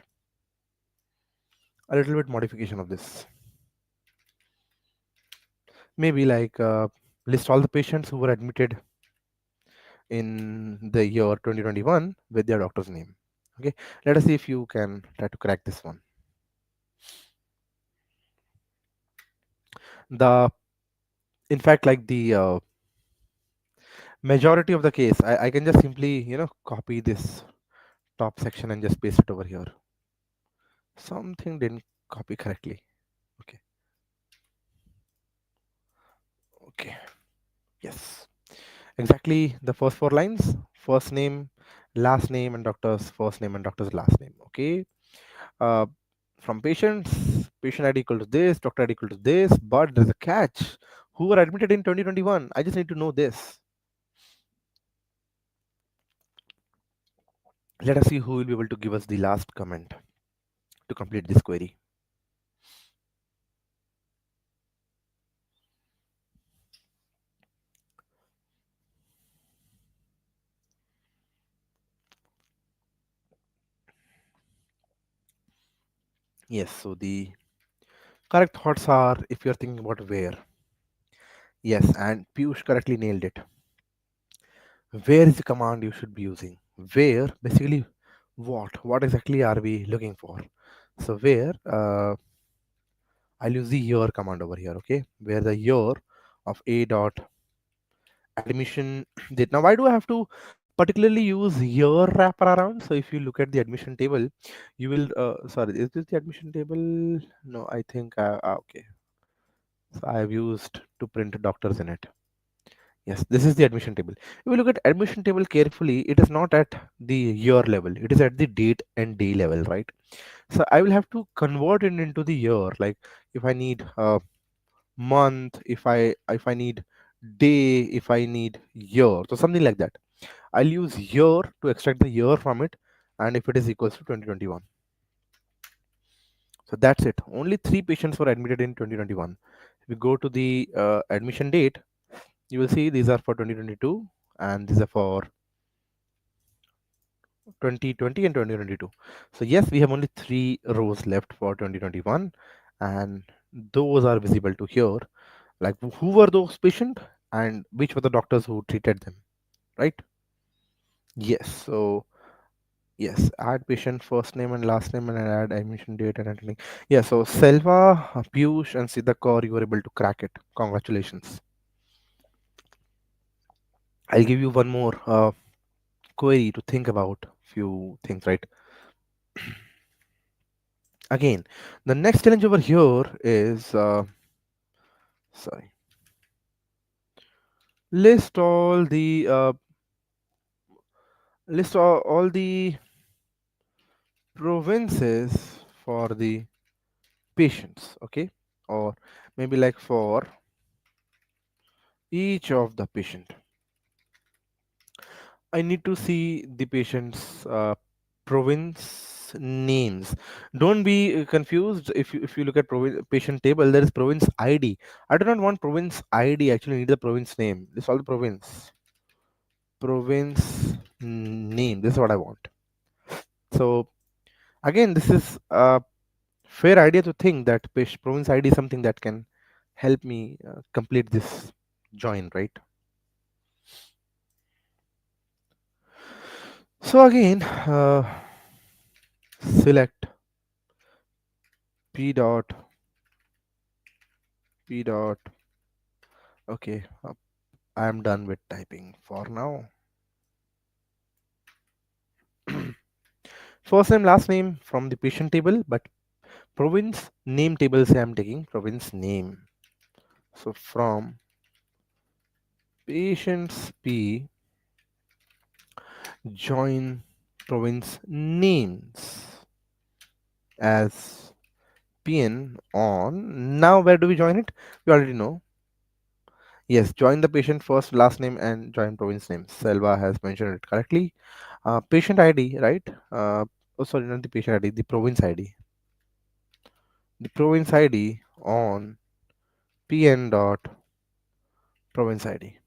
a little bit modification of this. Maybe like list all the patients who were admitted in the year 2021 with their doctor's name. Okay, let us see if you can try to crack this one. The In fact, like the majority of the case, I can just simply copy this top section and just paste it over here. Something didn't copy correctly. Okay. Okay. Yes. Exactly the first four lines: first name, last name, and doctor's first name and doctor's last name. Okay. Uh, from patients, patient ID equal to this, doctor ID equal to this, but there's a catch. Who were admitted in 2021? I just need to know this. Let us see who will be able to give us the last comment to complete this query. Yes, so the correct thoughts are, if you're thinking about where, yes, and Piyush correctly nailed it. Where is the command you should be using? Where, basically, what exactly are we looking for? So where, I'll use the year command over here, okay? Where the year of a dot admission date. Now, why do I have to particularly use year wrapper around? So if you look at the admission table, you will, sorry, is this the admission table? No, I think, okay. So I have used to print doctors in it. Yes, this is the admission table. If you look at admission table carefully, it is not at the year level. It is at the date and day level, right? So I will have to convert it into the year. Like if I need a month, if I need day, if I need year, so something like that. I'll use year to extract the year from it, and if it is equals to 2021. So that's it. Only 3 patients were admitted in 2021. If we go to the admission date, you will see these are for 2022 and these are for 2020 and 2022. So yes, we have only 3 rows left for 2021, and those are visible to here. Like who were those patients and which were the doctors who treated them, right? Yes. So Yes, add patient first name and last name and add admission date and everything. Yeah, so Selva, Piyush, and Siddhakar, you were able to crack it. Congratulations. I'll give you one more query to think about. Few things, right? Again, the next challenge over here is sorry, list all the all the provinces for the patients, okay, or maybe like for each of the patient. I need to see the patient's province names. Don't be confused. If you look at patient table, there is province ID. I do not want province ID. Actually, need the province name. This is all the province name. This is what I want. So again, this is a fair idea to think that province ID is something that can help me complete this join, right? So again, select p dot p dot. Okay, I am done with typing for now. First name, last name from the patient table, but province name table say I'm taking province name. So from patients P, join province names as PN on. Now where do we join it? We already know. Yes, join the patient first, last name, and join province name. Selva has mentioned it correctly. Patient ID, right? Oh, sorry, not the patient ID, the province ID. The province ID on pn dot province ID.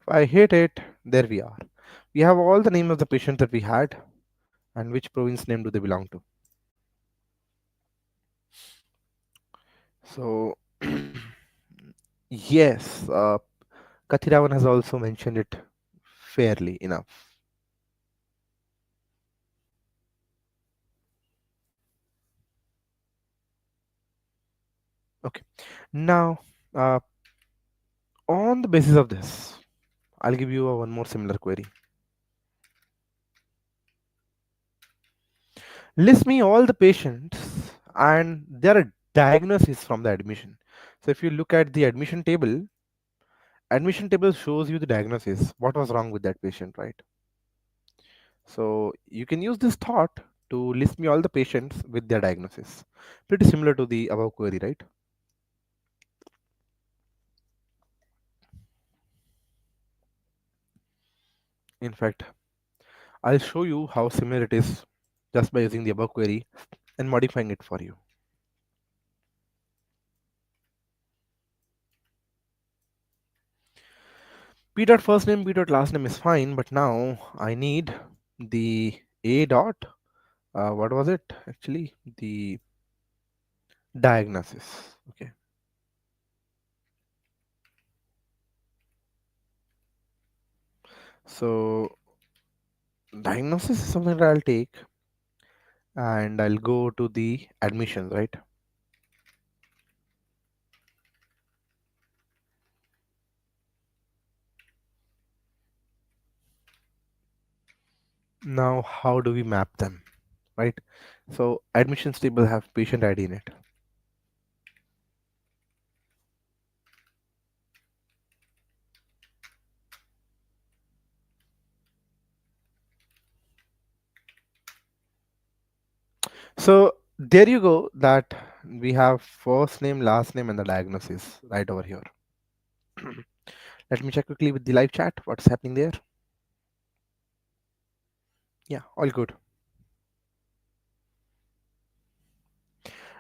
If I hit it, there we are. We have all the name of the patient that we had and which province name do they belong to. So yes, Kathiravan has also mentioned it fairly enough. Okay, now uh, on the basis of this, I'll give you one more similar query. List me all the patients and their diagnosis from the admission. So if you look at the admission table shows you the diagnosis, what was wrong with that patient, right? So you can use this thought to list me all the patients with their diagnosis. Pretty similar to the above query, right? In fact, I'll show you how similar it is just by using the above query and modifying it for you. P dot first name, P dot last name is fine, but now I need the A dot, what was it actually? The diagnosis. Okay. So diagnosis is something that I'll take and I'll go to the admissions, right? Now, how do we map them, right? So admissions table have patient ID in it. So there you go, that we have first name, last name, and the diagnosis right over here. Let me check quickly with the live chat what's happening there. Yeah, all good.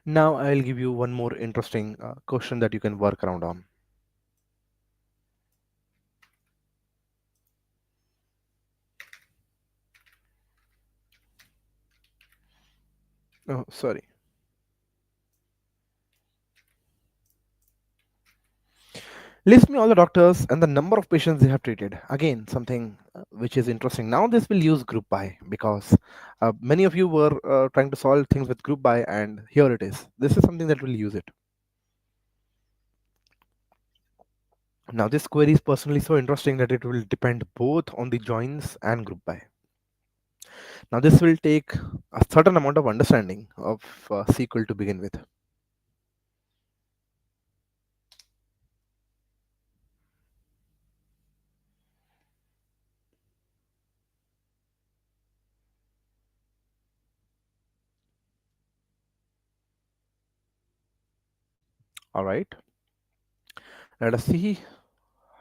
Now I'll give you one more interesting question that you can work around on. Oh, sorry. List me all the doctors and the number of patients they have treated. Again, something which is interesting. Now this will use group by, because many of you were trying to solve things with group by, and here it is. This is something that will use it. Now this query is personally so interesting that it will depend both on the joins and group by. Now this will take a certain amount of understanding of SQL to begin with. All right, let us see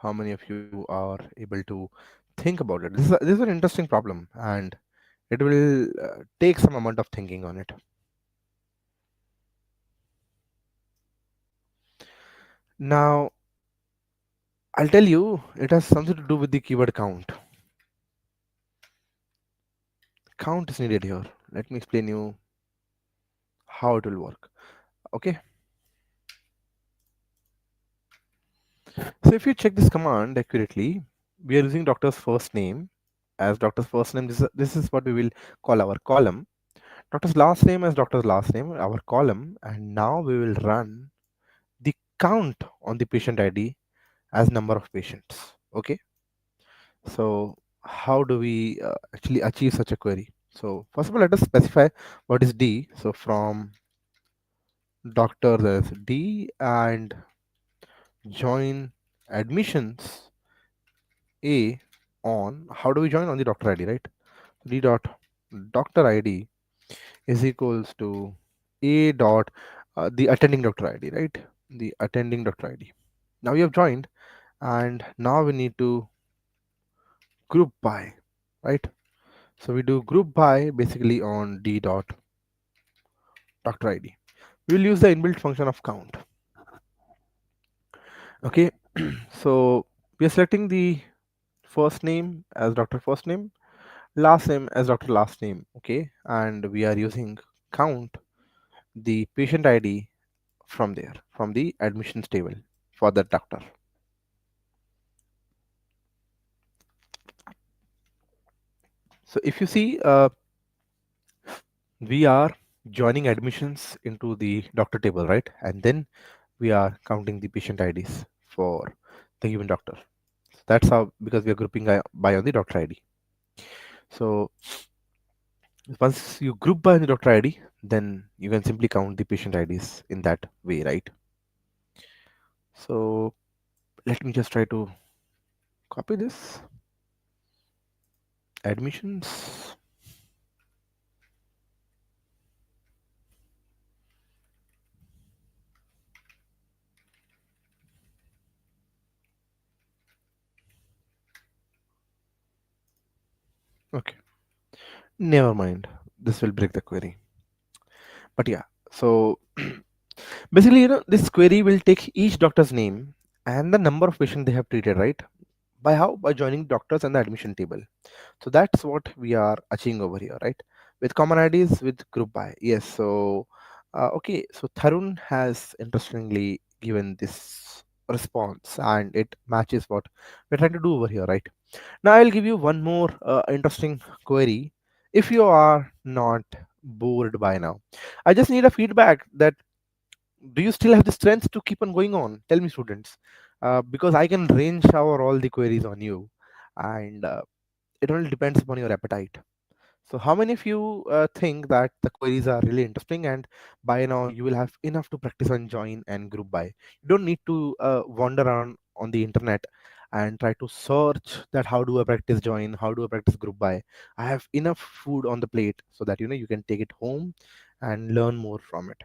how many of you are able to think about it. This is an interesting problem, and it will take some amount of thinking on it. Now I'll tell you, it has something to do with the keyword count. Count is needed here. Let me explain you how it will work. Okay, so if you check this command accurately, we are using doctor's first name as doctor's first name. This is what we will call our column. Doctor's last name as doctor's last name, our column, and now we will run the count on the patient ID as number of patients. Okay, so how do we actually achieve such a query? So first of all, let us specify what is D. So from doctor, there's D, and join admissions A on, how do we join? On the doctor ID, right? D dot doctor ID is equals to A dot the attending doctor ID, right? The attending doctor ID. Now we have joined, and now we need to group by, right? So we do group by basically on D dot doctor ID. We will use the inbuilt function of count. Okay, so we are selecting the first name as doctor first name, last name as doctor last name. Okay, and we are using count the patient ID from there, from the admissions table for that doctor. So if you see, we are joining admissions into the doctor table, right? And then we are counting the patient IDs for the given doctor. That's how, because we are grouping by on the doctor ID. So once you group by the doctor ID, then you can simply count the patient IDs in that way, right? So let me just try to copy this. Admissions. Okay, never mind. This will break the query. But yeah, so basically, this query will take each doctor's name and the number of patients they have treated, right? By how? By joining doctors and the admission table. So that's what we are achieving over here, right? With common IDs, with group by. Yes. So okay, so Tharun has interestingly given this response, and it matches what we're trying to do over here, right? Now I'll give you one more interesting query. If you are not bored by now, I just need a feedback that, do you still have the strength to keep on going on? Tell me, students, because I can rain shower all the queries on you, and it only depends upon your appetite. So how many of you think that the queries are really interesting, and by now you will have enough to practice on join and group by? You don't need to wander around on the internet and try to search that how do I practice join, how do I practice group by. I have enough food on the plate so that you can take it home and learn more from it.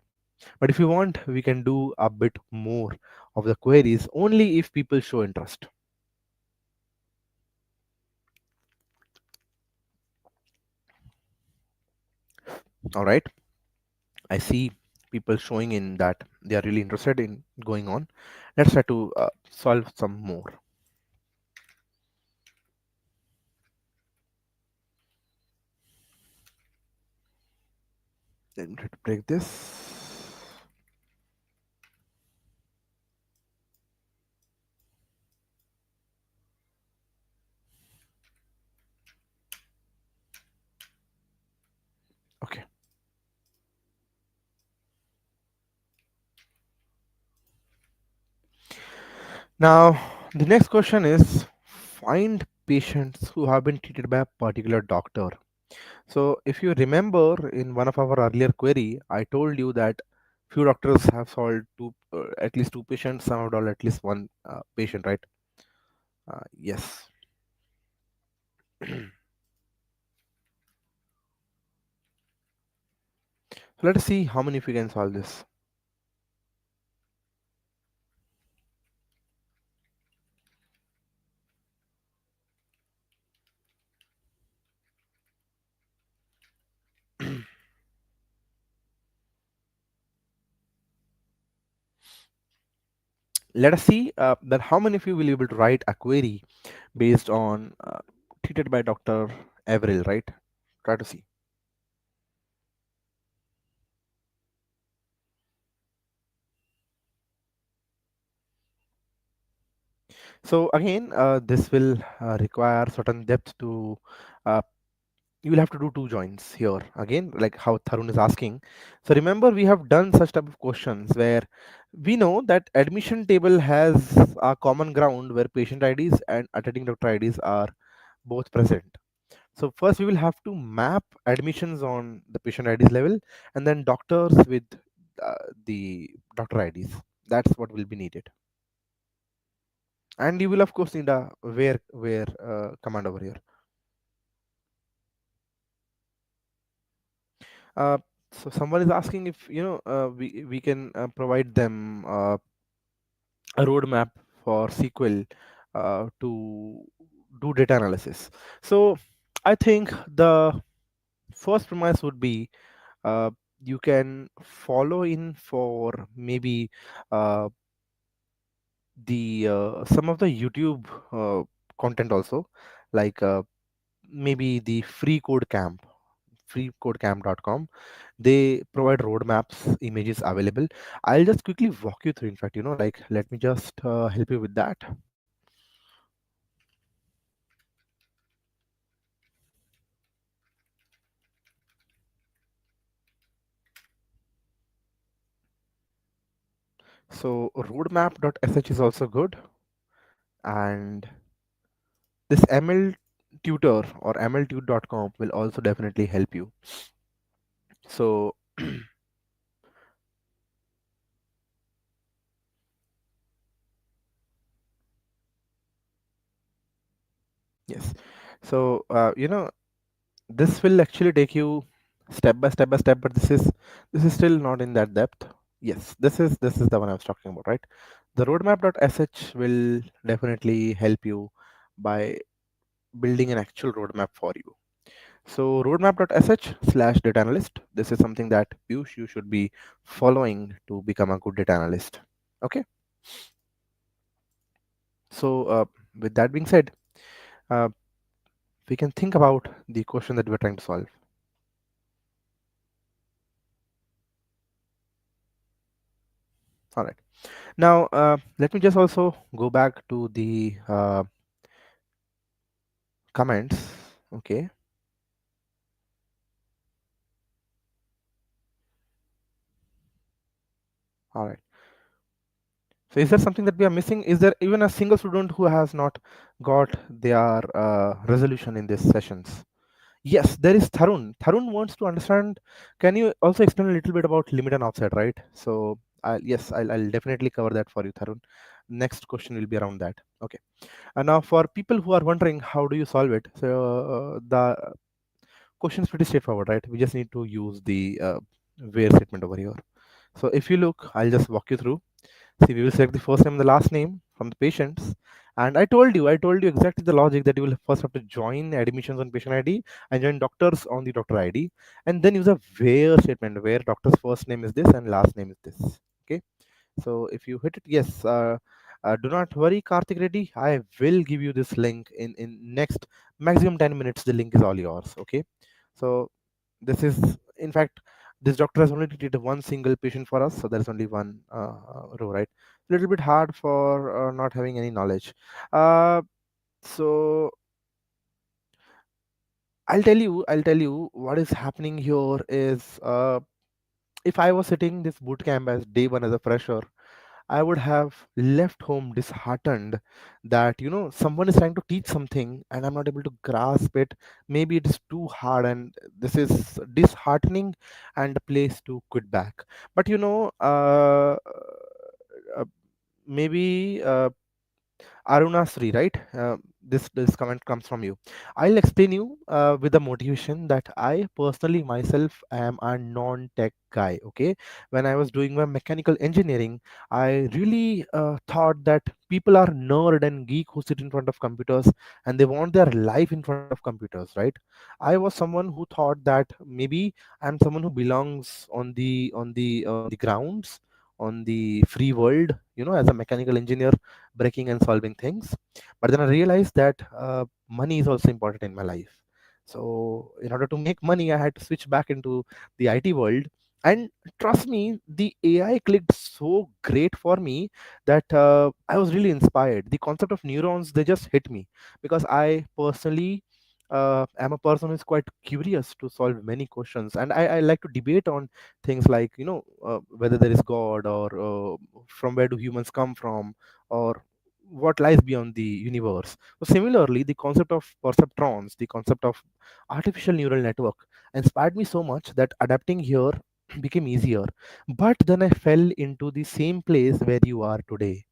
But if you want, we can do a bit more of the queries only if people show interest. All right. I see people showing in that they are really interested in going on. Let's try to solve some more. Let me try to break this. Now, the next question is find patients who have been treated by a particular doctor. So, if you remember in one of our earlier query, I told you that few doctors have solved at least two patients, some have solved at least one patient, right? Yes. So let us see how many if we can solve this. Let us see that how many of you will be able to write a query based on treated by Dr. Avril, right? Try to see. So again, this will require certain depth to uh, you will have to do two joins here again, like how Tarun is asking. So remember, we have done such type of questions where we know that admission table has a common ground where patient IDs and attending doctor IDs are both present. So first we will have to map admissions on the patient IDs level and then doctors with the doctor IDs. That's what will be needed. And you will of course need a where command over here. Uh, so someone is asking if we can provide them a roadmap for SQL to do data analysis. So I think the first premise would be uh, you can follow in for maybe uh, the some of the YouTube content also, like maybe the freecodecamp.com. They provide roadmaps, images available. I'll just quickly walk you through. In fact, like let me just help you with that. So roadmap.sh is also good, and this ML tutor or mltute.com will also definitely help you. So yes, so this will actually take you step by step by step, but this is still not in that depth. Yes, this is the one I was talking about, right? The roadmap.sh will definitely help you by building an actual roadmap for you. So roadmap.sh/data analyst, this is something that you should be following to become a good data analyst. Okay. So with that being said, uh, we can think about the question that we're trying to solve. All right. Now, let me just also go back to the comments. Okay. All right. So is there something that we are missing? Is there even a single student who has not got their resolution in these sessions? Yes, there is Tarun. Tarun wants to understand. Can you also explain a little bit about limit and offset, right? So yes, I'll definitely cover that for you, Tarun. Next question will be around that. Okay. And now for people who are wondering how do you solve it, so the question is pretty straightforward, right? We just need to use the where statement over here. So if you look, I'll just walk you through. See, we will select the first name and the last name from the patients. And I told you exactly the logic that you will first have to join admissions on patient ID and join doctors on the doctor ID, and then use a where statement where doctor's first name is this and last name is this. Okay. So if you hit it, yes, do not worry, Karthik Reddy. I will give you this link in next maximum 10 minutes. The link is all yours. Okay. So this is, in fact, this doctor has only treated one single patient for us, so there is only one row, right? A little bit hard for not having any knowledge. So I'll tell you what is happening here is if I was sitting this bootcamp as day one as a fresher, I would have left home disheartened that, someone is trying to teach something and I'm not able to grasp it. Maybe it is too hard and this is disheartening and a place to quit back. But, uh, maybe Arunasri, right? This comment comes from you. I'll explain you with the motivation that I personally myself am a non-tech guy. Okay, when I was doing my mechanical engineering, I really thought that people are nerd and geek who sit in front of computers and they want their life in front of computers, right? I was someone who thought that maybe I'm someone who belongs on the grounds, on the free world, as a mechanical engineer breaking and solving things. But then I realized that money is also important in my life. So in order to make money, I had to switch back into the IT world. And trust me, the AI clicked so great for me that I was really inspired. The concept of neurons, they just hit me because I personally am a person who's quite curious to solve many questions, and I like to debate on things like, whether there is God, or from where do humans come from, or what lies beyond the universe. So similarly, the concept of perceptrons, the concept of artificial neural network inspired me so much that adapting here became easier. But then I fell into the same place where you are today.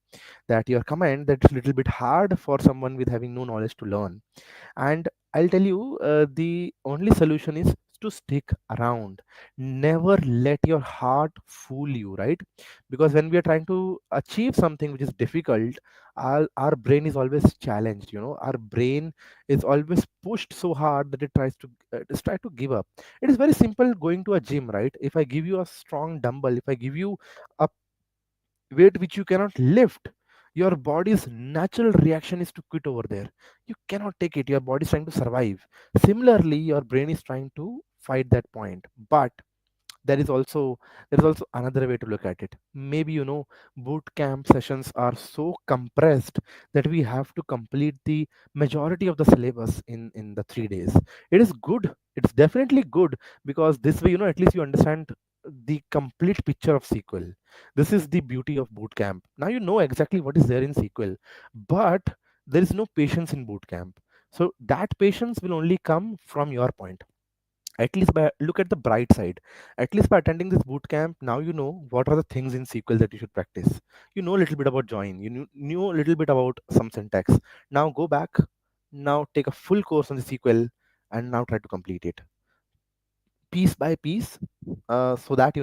That your comment that it's a little bit hard for someone with having no knowledge to learn. And I'll tell you, the only solution is to stick around. Never let your heart fool you, right? Because when we are trying to achieve something which is difficult, our brain is always challenged. Our brain is always pushed so hard that it tries to just try to give up. It is very simple going to a gym, right? If I give you a strong dumbbell, if I give you a weight which you cannot lift, your body's natural reaction is to quit over there. You cannot take it. Your body is trying to survive. Similarly, your brain is trying to fight that point. But there is also another way to look at it. Maybe, boot camp sessions are so compressed that we have to complete the majority of the syllabus in the 3 days. It is good. It's definitely good, because this way, at least you understand the complete picture of SQL. This is the beauty of boot camp. Now you know exactly what is there in SQL, but there is no patience in boot camp. So that patience will only come from your point. At least by look at the bright side. At least by attending this boot camp, now you know what are the things in SQL that you should practice. You know a little bit about join. You knew a little bit about some syntax. Now go back. Now take a full course on the SQL and now try to complete it piece by piece, so that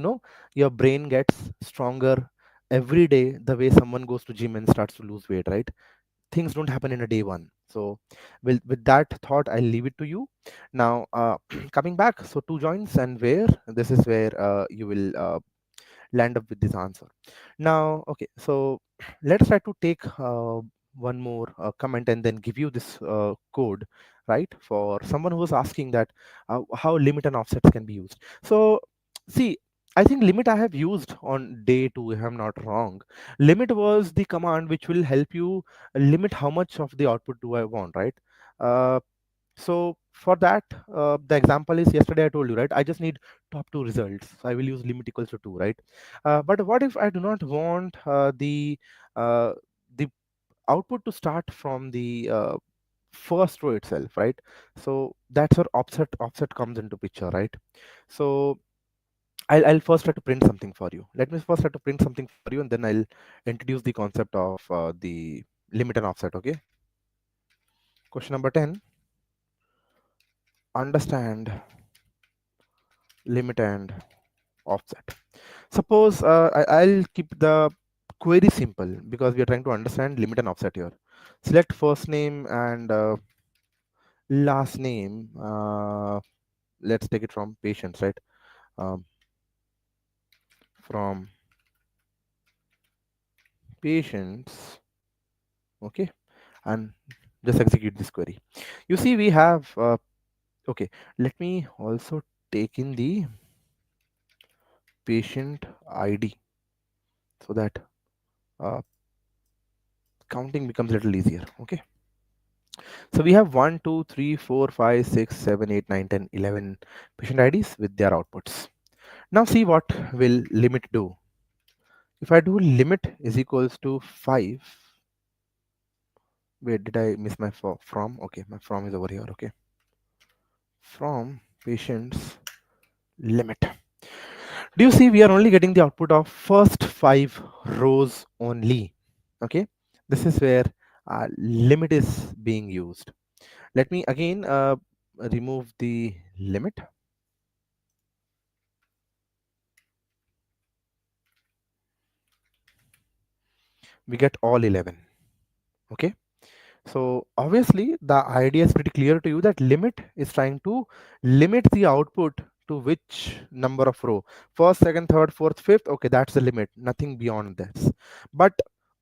your brain gets stronger every day, the way someone goes to gym and starts to lose weight, right? Things don't happen in a day one. So with that thought, I'll leave it to you now. Coming back, so two joints and where, this is where you will land up with this answer. Now, okay, so let's try to take one more comment and then give you this code, right? For someone who was asking that how limit and offsets can be used. So, see, I think limit I have used on day two, if I'm not wrong. Limit was the command which will help you limit how much of the output do I want, right? Uh, so for that, the example is yesterday I told you, right? I just need top two results. So I will use limit equals to two, right? But what if I do not want the output to start from the first row itself, right? So that's where offset comes into picture, right? So I'll first try to print something for you. Let me first try to print something for you, and then I'll introduce the concept of the limit and offset. Okay. Question number 10. Understand limit and offset. Suppose I'll keep the query simple because we are trying to understand limit and offset here. Select first name and last name. Let's take it from patients, right? Um, from patients, okay, and just execute this query. You see, we have okay. Let me also take in the patient ID so that uh, counting becomes a little easier. Okay. So we have 1, 2, 3, 4, 5, 6, 7, 8, 9, 10, 11 patient IDs with their outputs. Now see what will limit do. If I do limit is equals to 5, wait, did I miss my from? Okay, my from is over here. Okay, from patients limit. Do you see we are only getting the output of first 5 rows only? Okay, this is where limit is being used. Let me again remove the limit. We get all 11. Okay, so obviously the idea is pretty clear to you that limit is trying to limit the output to which number of row, first, second, third, fourth, fifth. Okay, that's the limit, nothing beyond this. But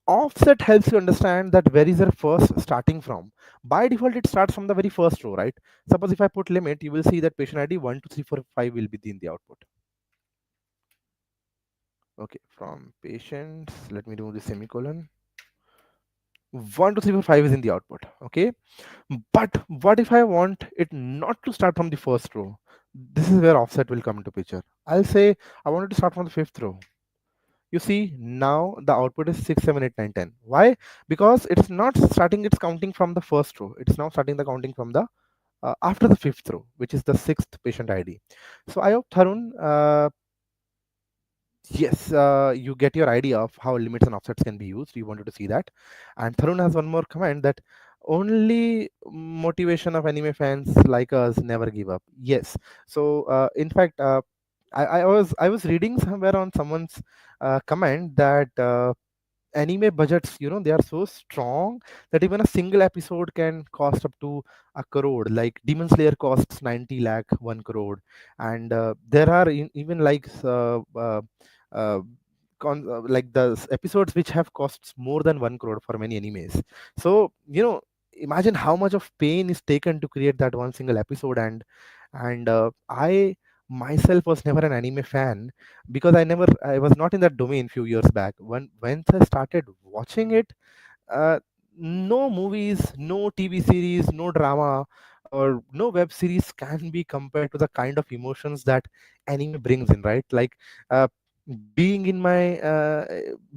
offset helps you understand that where is your first starting from. By default it starts from the very first row, right? Suppose if I put limit, you will see that patient id 1 2 3 4 5 will be in the output. Okay, from patients, let me do the semicolon. 1 2 3 4 5 is in the output. Okay, but what if I want it not to start from the first row? This is where offset will come into picture. I'll say I want it to start from the fifth row. You see, now the output is 6 7 8 9 10. Why? Because it's not starting its counting from the first row, it's now starting the counting from the after the fifth row, which is the sixth patient id. So I hope, Tarun, yes, you get your idea of how limits and offsets can be used. You wanted to see that. And Tarun has one more comment that only motivation of anime fans like us never give up. Yes. So in fact, I was reading somewhere on someone's comment that anime budgets, they are so strong that even a single episode can cost up to a crore. Like Demon Slayer costs 90 lakh 1 crore, and there are even like uh, like the episodes which have costs more than 1 crore for many animes. So imagine how much of pain is taken to create that one single episode. And I myself was never an anime fan because I was not in that domain few years back. Once I started watching it, uh, no movies, no TV series, no drama, or no web series can be compared to the kind of emotions that anime brings in, right? Like being in my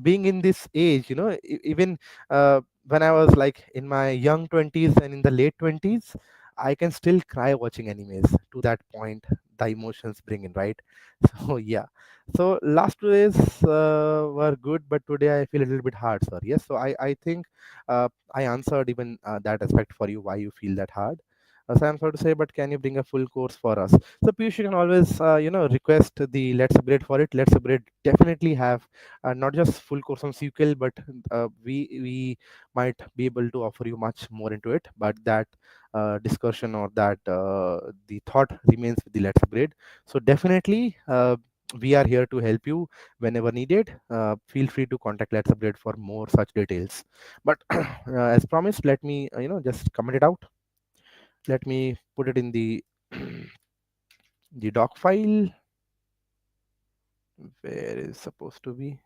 being in this age, even when I was like in my young 20s and in the late 20s, I can still cry watching animes. To that point, the emotions bring in, right? So yeah. So last 2 days were good, but today I feel a little bit hard, sir. Yes. So I think I answered even that aspect for you, why you feel that hard. So I'm sorry to say, but can you bring a full course for us? So Piyush, you can always request the Let's Upgrade for it. Let's Upgrade definitely have not just full course on SQL, but we might be able to offer you much more into it. But that discussion or that the thought remains with the Let's Upgrade. So definitely. We are here to help you whenever needed. Feel free to contact Let's Upgrade for more such details. But as promised, let me just comment it out. Let me put it in the the doc file where is supposed to be.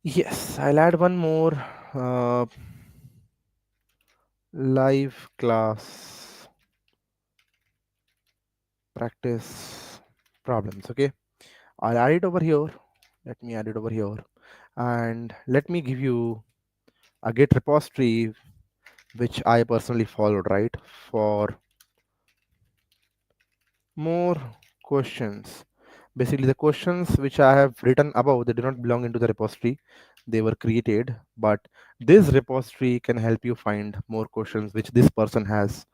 Yes, I'll add one more uh, live class practice problems. Okay, I'll add it over here. Let me add it over here, and let me give you a Git repository which I personally followed, right, for more questions. Basically, the questions which I have written above, they do not belong into the repository. They were created, but this repository can help you find more questions which this person has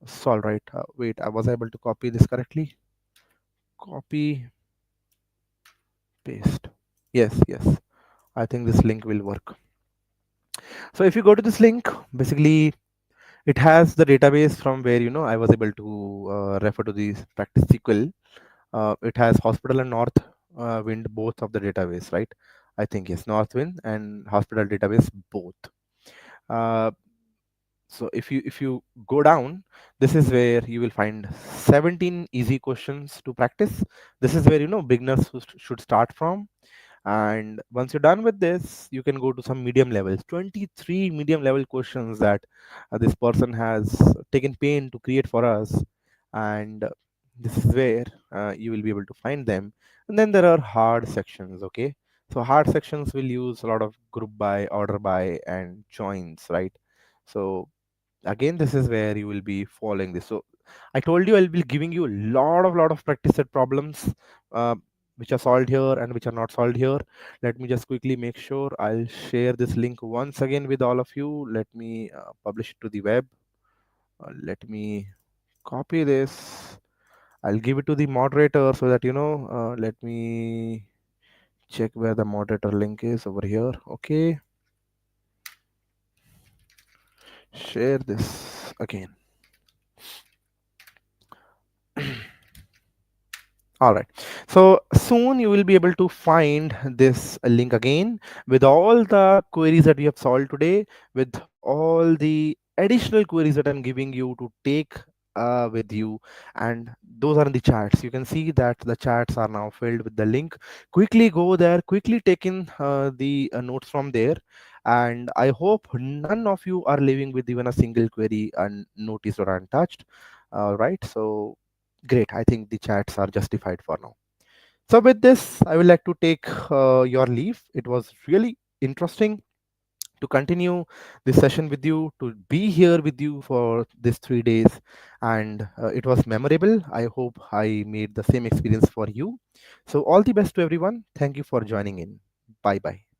solved, right? Wait, I was able to copy this correctly. Copy, paste. Yes, yes. I think this link will work. So if you go to this link, basically it has the database from where I was able to refer to the practice SQL. It has hospital and north wind both of the database, right? I think yes, north wind and hospital database both. uh, so if you go down, this is where you will find 17 easy questions to practice. This is where beginners should start from. And once you're done with this, you can go to some medium levels, 23 medium level questions that this person has taken pain to create for us. And this is where you will be able to find them. And then there are hard sections. Okay, So hard sections will use a lot of group by, order by, and joins, right? So again, this is where you will be following this. So I told you I'll be giving you a lot of practice set problems, uh, which are solved here and which are not solved here. Let me just quickly make sure I'll share this link once again with all of you. Let me publish it to the web. Let me copy this. I'll give it to the moderator so that let me check where the moderator link is over here. Okay, share this again. All right. So soon you will be able to find this link again with all the queries that we have solved today, with all the additional queries that I'm giving you to take with you. And those are in the chats. You can see that the chats are now filled with the link. Quickly go there, quickly take in the notes from there. And I hope none of you are leaving with even a single query unnoticed or untouched. Right. So great. I think the chats are justified for now. So with this, I would like to take your leave. It was really interesting to continue this session with you, to be here with you for these 3 days, and it was memorable. I hope I made the same experience for you. So all the best to everyone. Thank you for joining in. Bye bye.